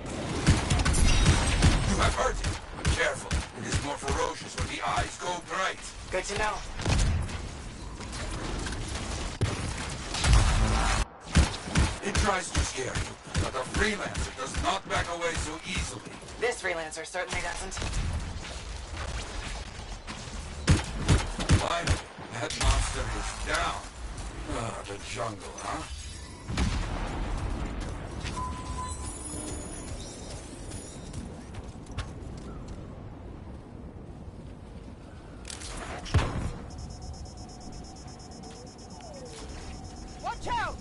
You have hurt it. Careful. It is more ferocious when the eyes go bright. Good to know. It tries to scare you, but a freelancer does not back away so easily. This freelancer certainly doesn't. Finally, that monster is down. Ah, the jungle, huh? Watch out!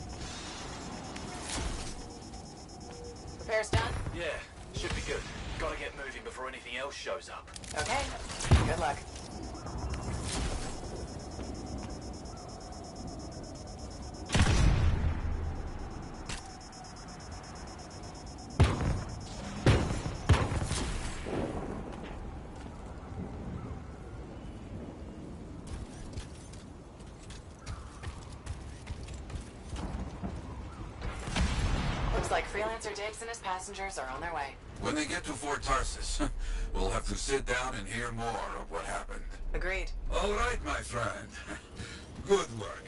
Repairs done? Yeah, should be good. Gotta get moving before anything else shows up. Okay. Good luck. Looks like Freelancer Diggs and his passengers are on their way. When they get to Fort Tarsus, we'll have to sit down and hear more of what happened. Agreed. All right, my friend. Good work.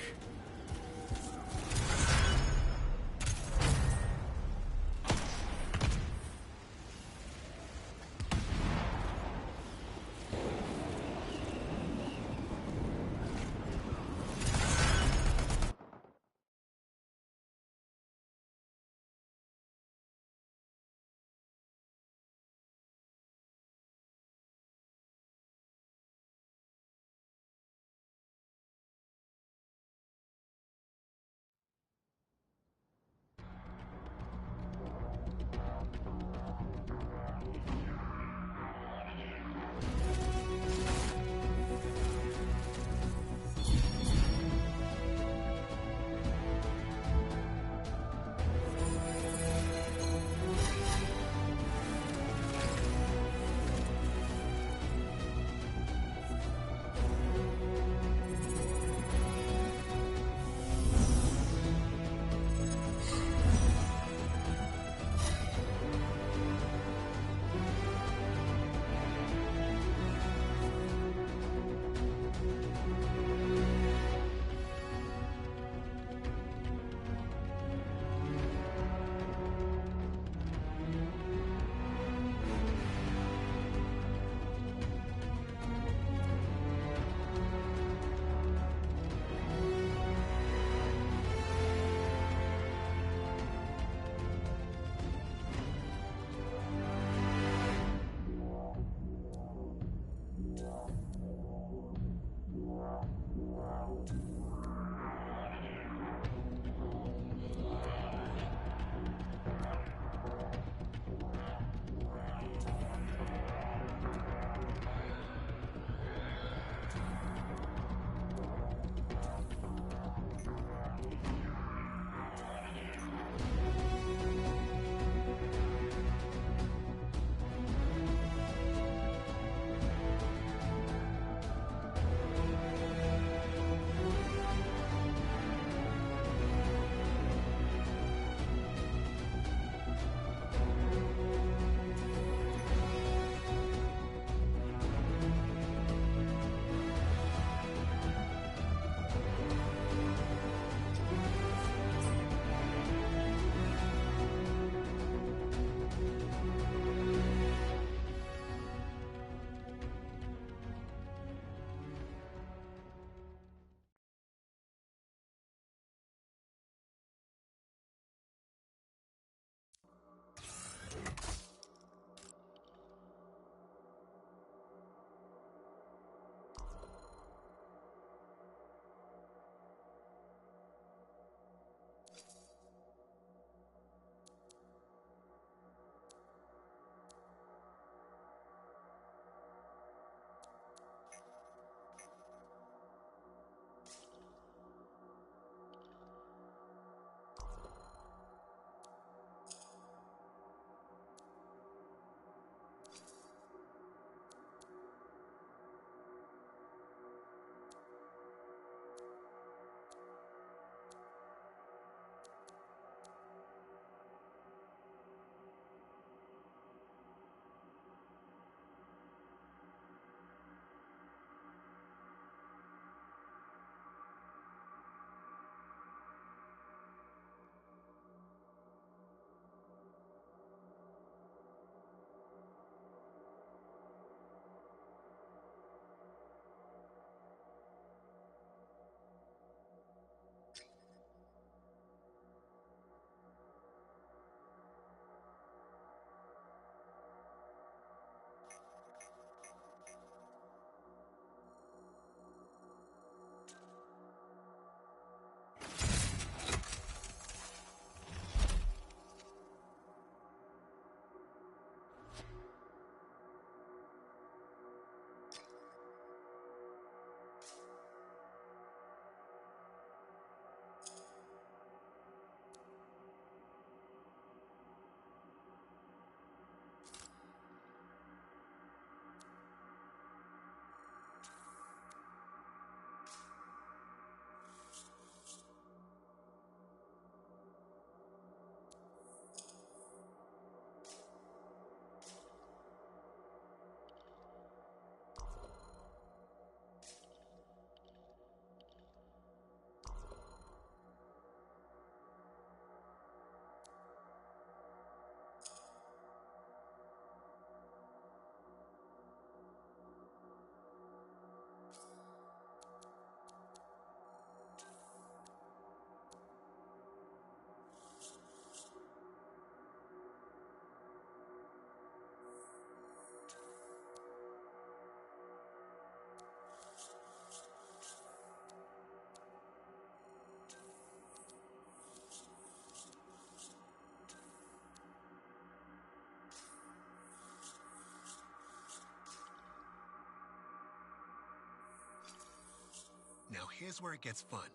Now here's where it gets fun.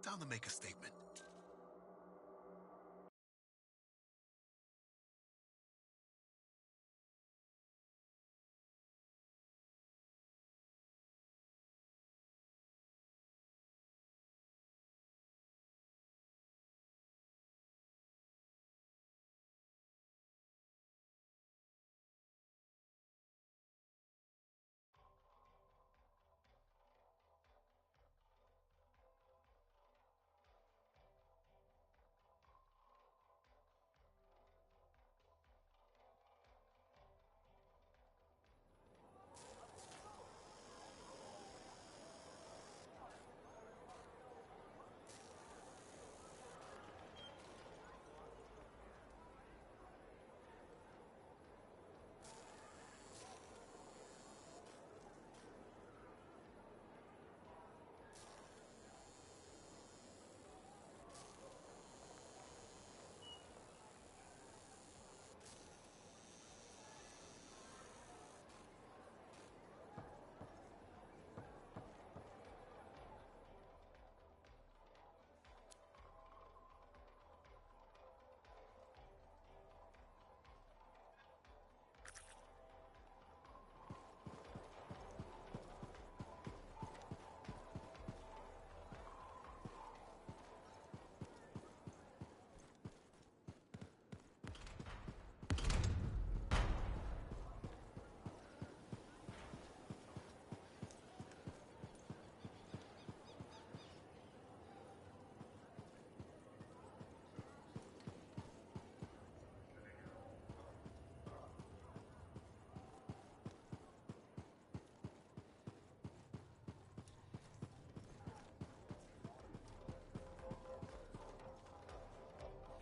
Time to make a statement.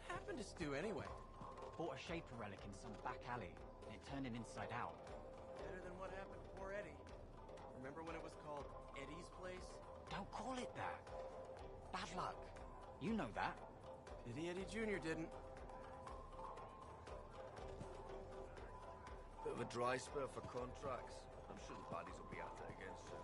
Happened to Stu anyway? Bought a Shaper relic in some back alley, and it turned him inside out. Better than what happened to poor Eddie. Remember when it was called Eddie's Place? Don't call it that. Bad luck. You know that. Pity Eddie Jr. didn't. Bit of a dry spell for contracts. I'm sure the baddies will be at it again soon.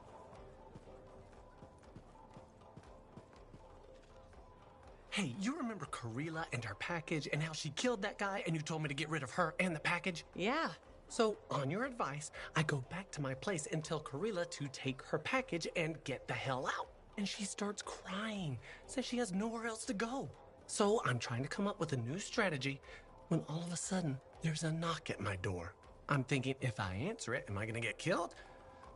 Hey, you remember Karila and her package and how she killed that guy and you told me to get rid of her and the package? Yeah. So, on your advice, I go back to my place and tell Karila to take her package and get the hell out. And she starts crying, says she has nowhere else to go. So, I'm trying to come up with a new strategy when all of a sudden, there's a knock at my door. I'm thinking, if I answer it, am I gonna get killed?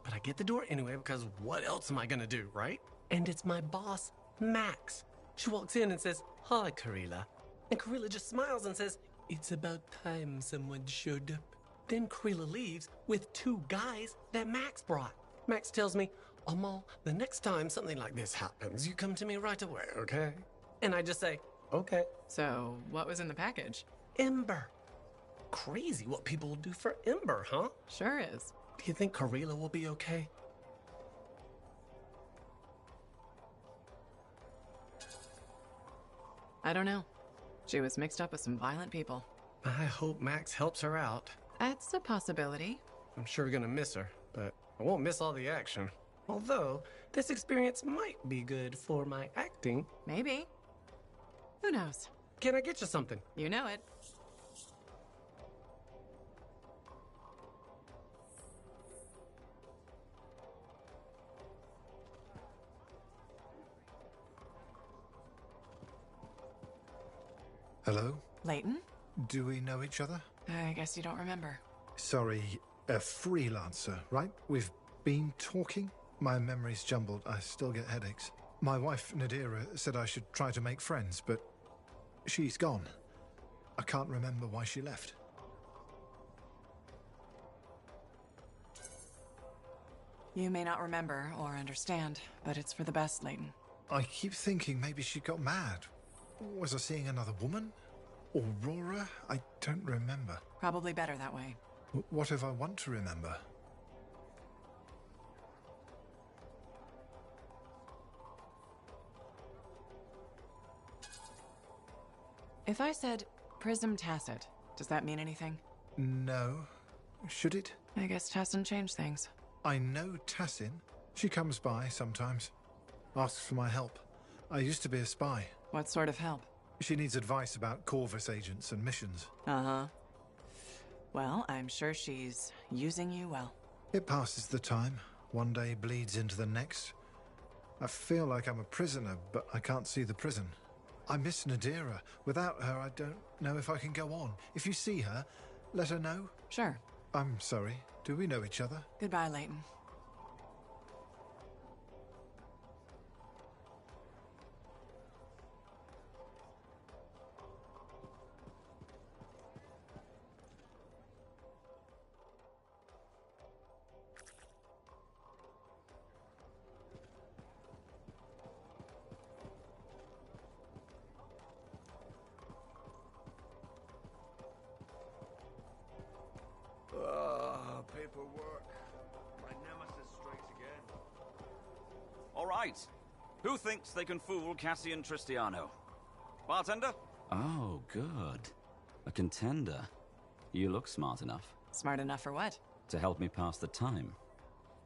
But I get the door anyway because what else am I gonna do, right? And it's my boss, Max. She walks in and says, "Hi, Karila." And Karila just smiles and says, "It's about time someone showed up." Then Karila leaves with 2 guys that Max brought. Max tells me, "Amal, the next time something like this happens, you come to me right away, okay?" And I just say, "Okay." So, what was in the package? Ember. Crazy what people will do for Ember, huh? Sure is. Do you think Karila will be okay? I don't know. She was mixed up with some violent people. I hope Max helps her out. That's a possibility. I'm sure gonna miss her, but I won't miss all the action. Although, this experience might be good for my acting. Maybe. Who knows? Can I get you something? You know it. Hello? Layton? Do we know each other? I guess you don't remember. Sorry, a freelancer, right? We've been talking? My memory's jumbled. I still get headaches. My wife, Nadira, said I should try to make friends, but she's gone. I can't remember why she left. You may not remember or understand, but it's for the best, Layton. I keep thinking maybe she got mad. Was I seeing another woman? Aurora? I don't remember. Probably better that way. What if I want to remember? If I said Prism Tacit, does that mean anything? No. Should it? I guess Tassin changed things. I know Tassin. She comes by sometimes. Asks for my help. I used to be a spy. What sort of help? She needs advice about Corvus agents and missions. Uh-huh. Well, I'm sure she's using you well. It passes the time. One day bleeds into the next. I feel like I'm a prisoner, but I can't see the prison. I miss Nadira. Without her, I don't know if I can go on. If you see her, let her know. Sure. I'm sorry. Do we know each other? Goodbye, Leighton. Paperwork. My nemesis strikes again. All right. Who thinks they can fool Cassian Tristiano? Bartender? Oh, good. A contender. You look smart enough. Smart enough for what? To help me pass the time.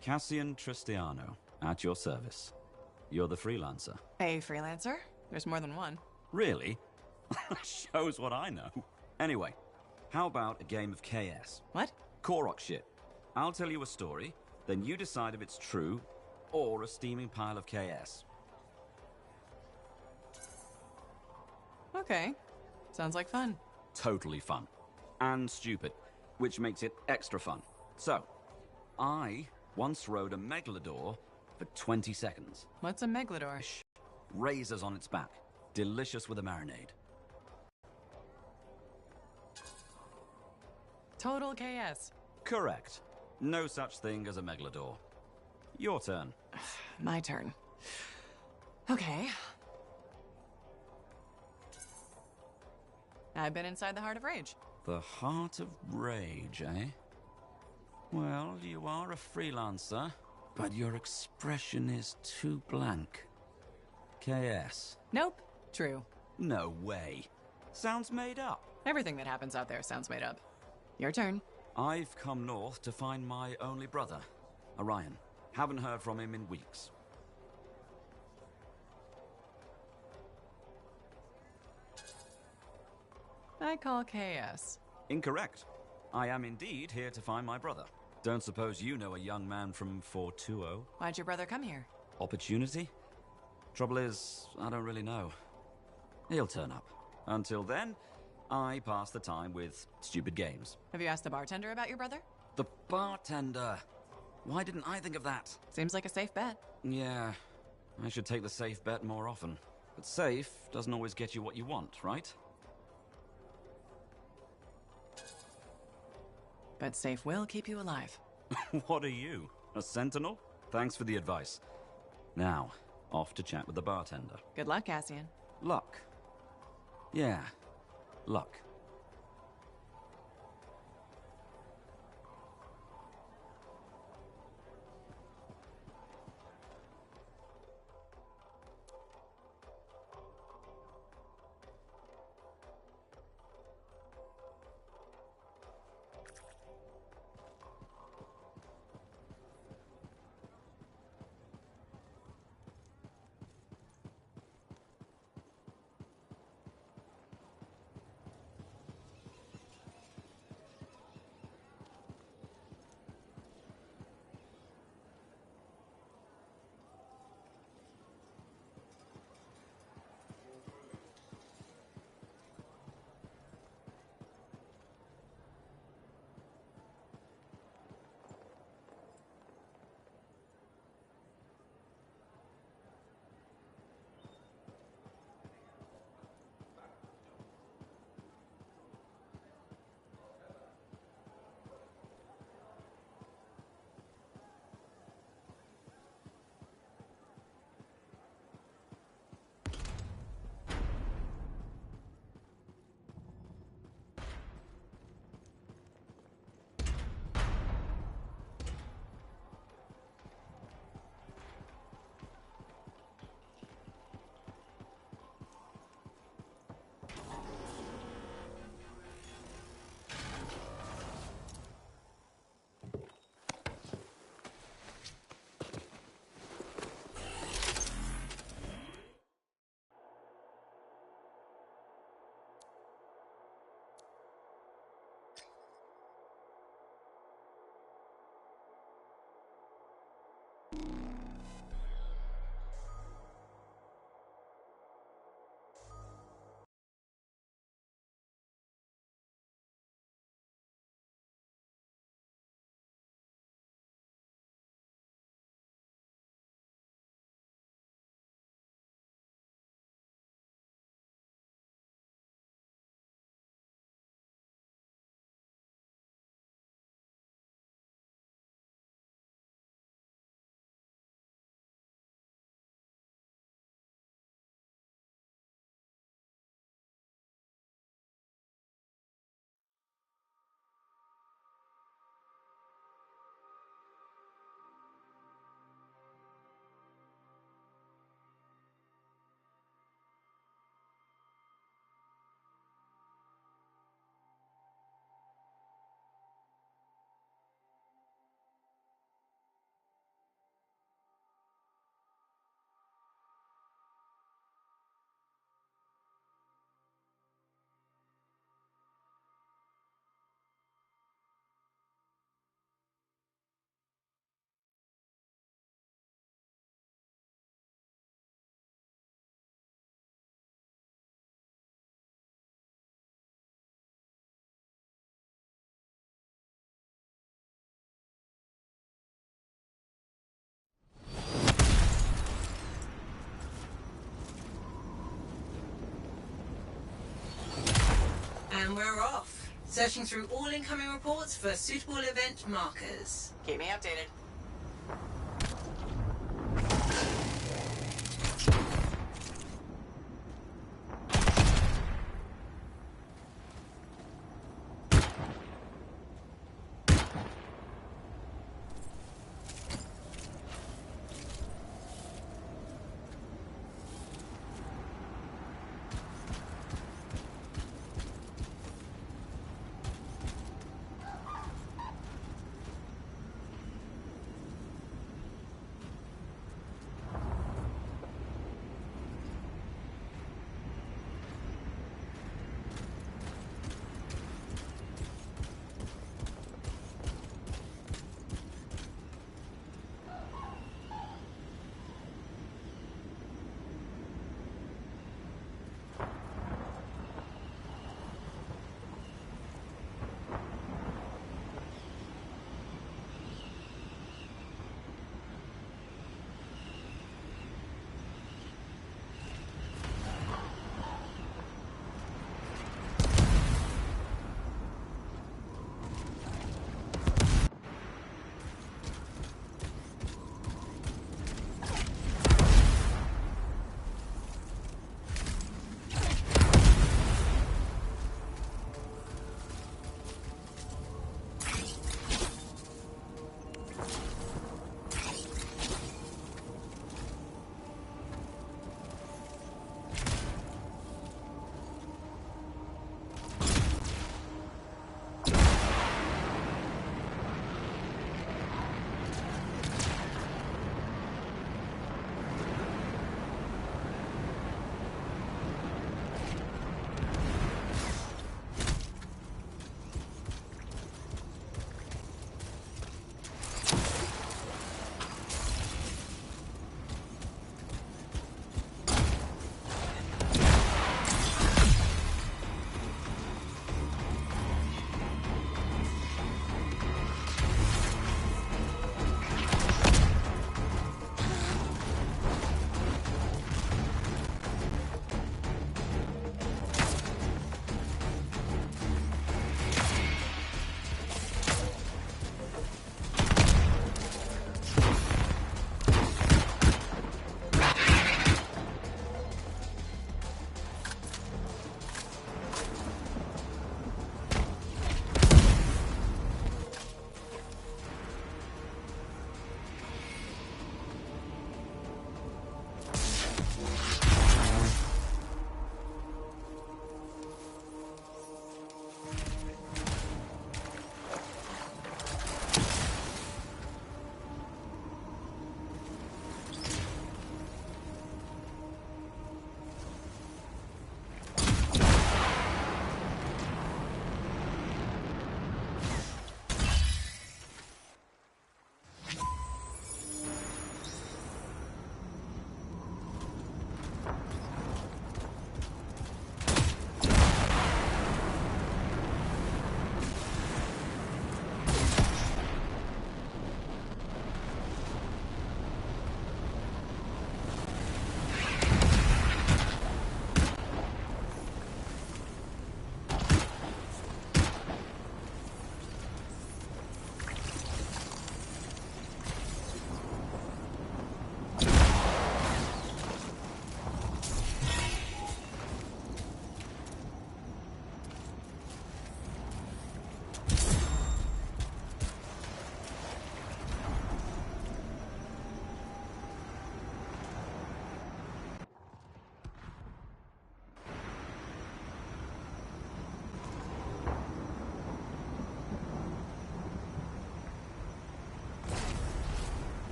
Cassian Tristiano, at your service. You're the freelancer. A freelancer? There's more than one. Really? Shows what I know. Anyway, how about a game of KS? What? Korok shit. I'll tell you a story, then you decide if it's true or a steaming pile of KS. Okay. Sounds like fun. Totally fun. And stupid, which makes it extra fun. So, I once rode a Megalodor for 20 seconds. What's a Megalodor? Razors on its back. Delicious with a marinade. Total KS. Correct. No such thing as a Megalodor. Your turn. My turn. Okay. I've been inside the Heart of Rage. The Heart of Rage, eh? Well, you are a freelancer, but your expression is too blank. KS. Nope. True. No way. Sounds made up. Everything that happens out there sounds made up. Your turn. I've come north to find my only brother, Orion. Haven't heard from him in weeks. I call KS. Incorrect. I am indeed here to find my brother. Don't suppose you know a young man from 420? Why'd your brother come here? Opportunity? Trouble is, I don't really know. He'll turn up. Until then, I pass the time with stupid games. Have you asked the bartender about your brother? The bartender. Why didn't I think of that? Seems like a safe bet. Yeah, I should take the safe bet more often. But safe doesn't always get you what you want, right? But safe will keep you alive. What are you? A sentinel? Thanks for the advice. Now, off to chat with the bartender. Good luck, Cassian. Luck. Yeah, luck. And we're off. Searching through all incoming reports for suitable event markers. Keep me updated.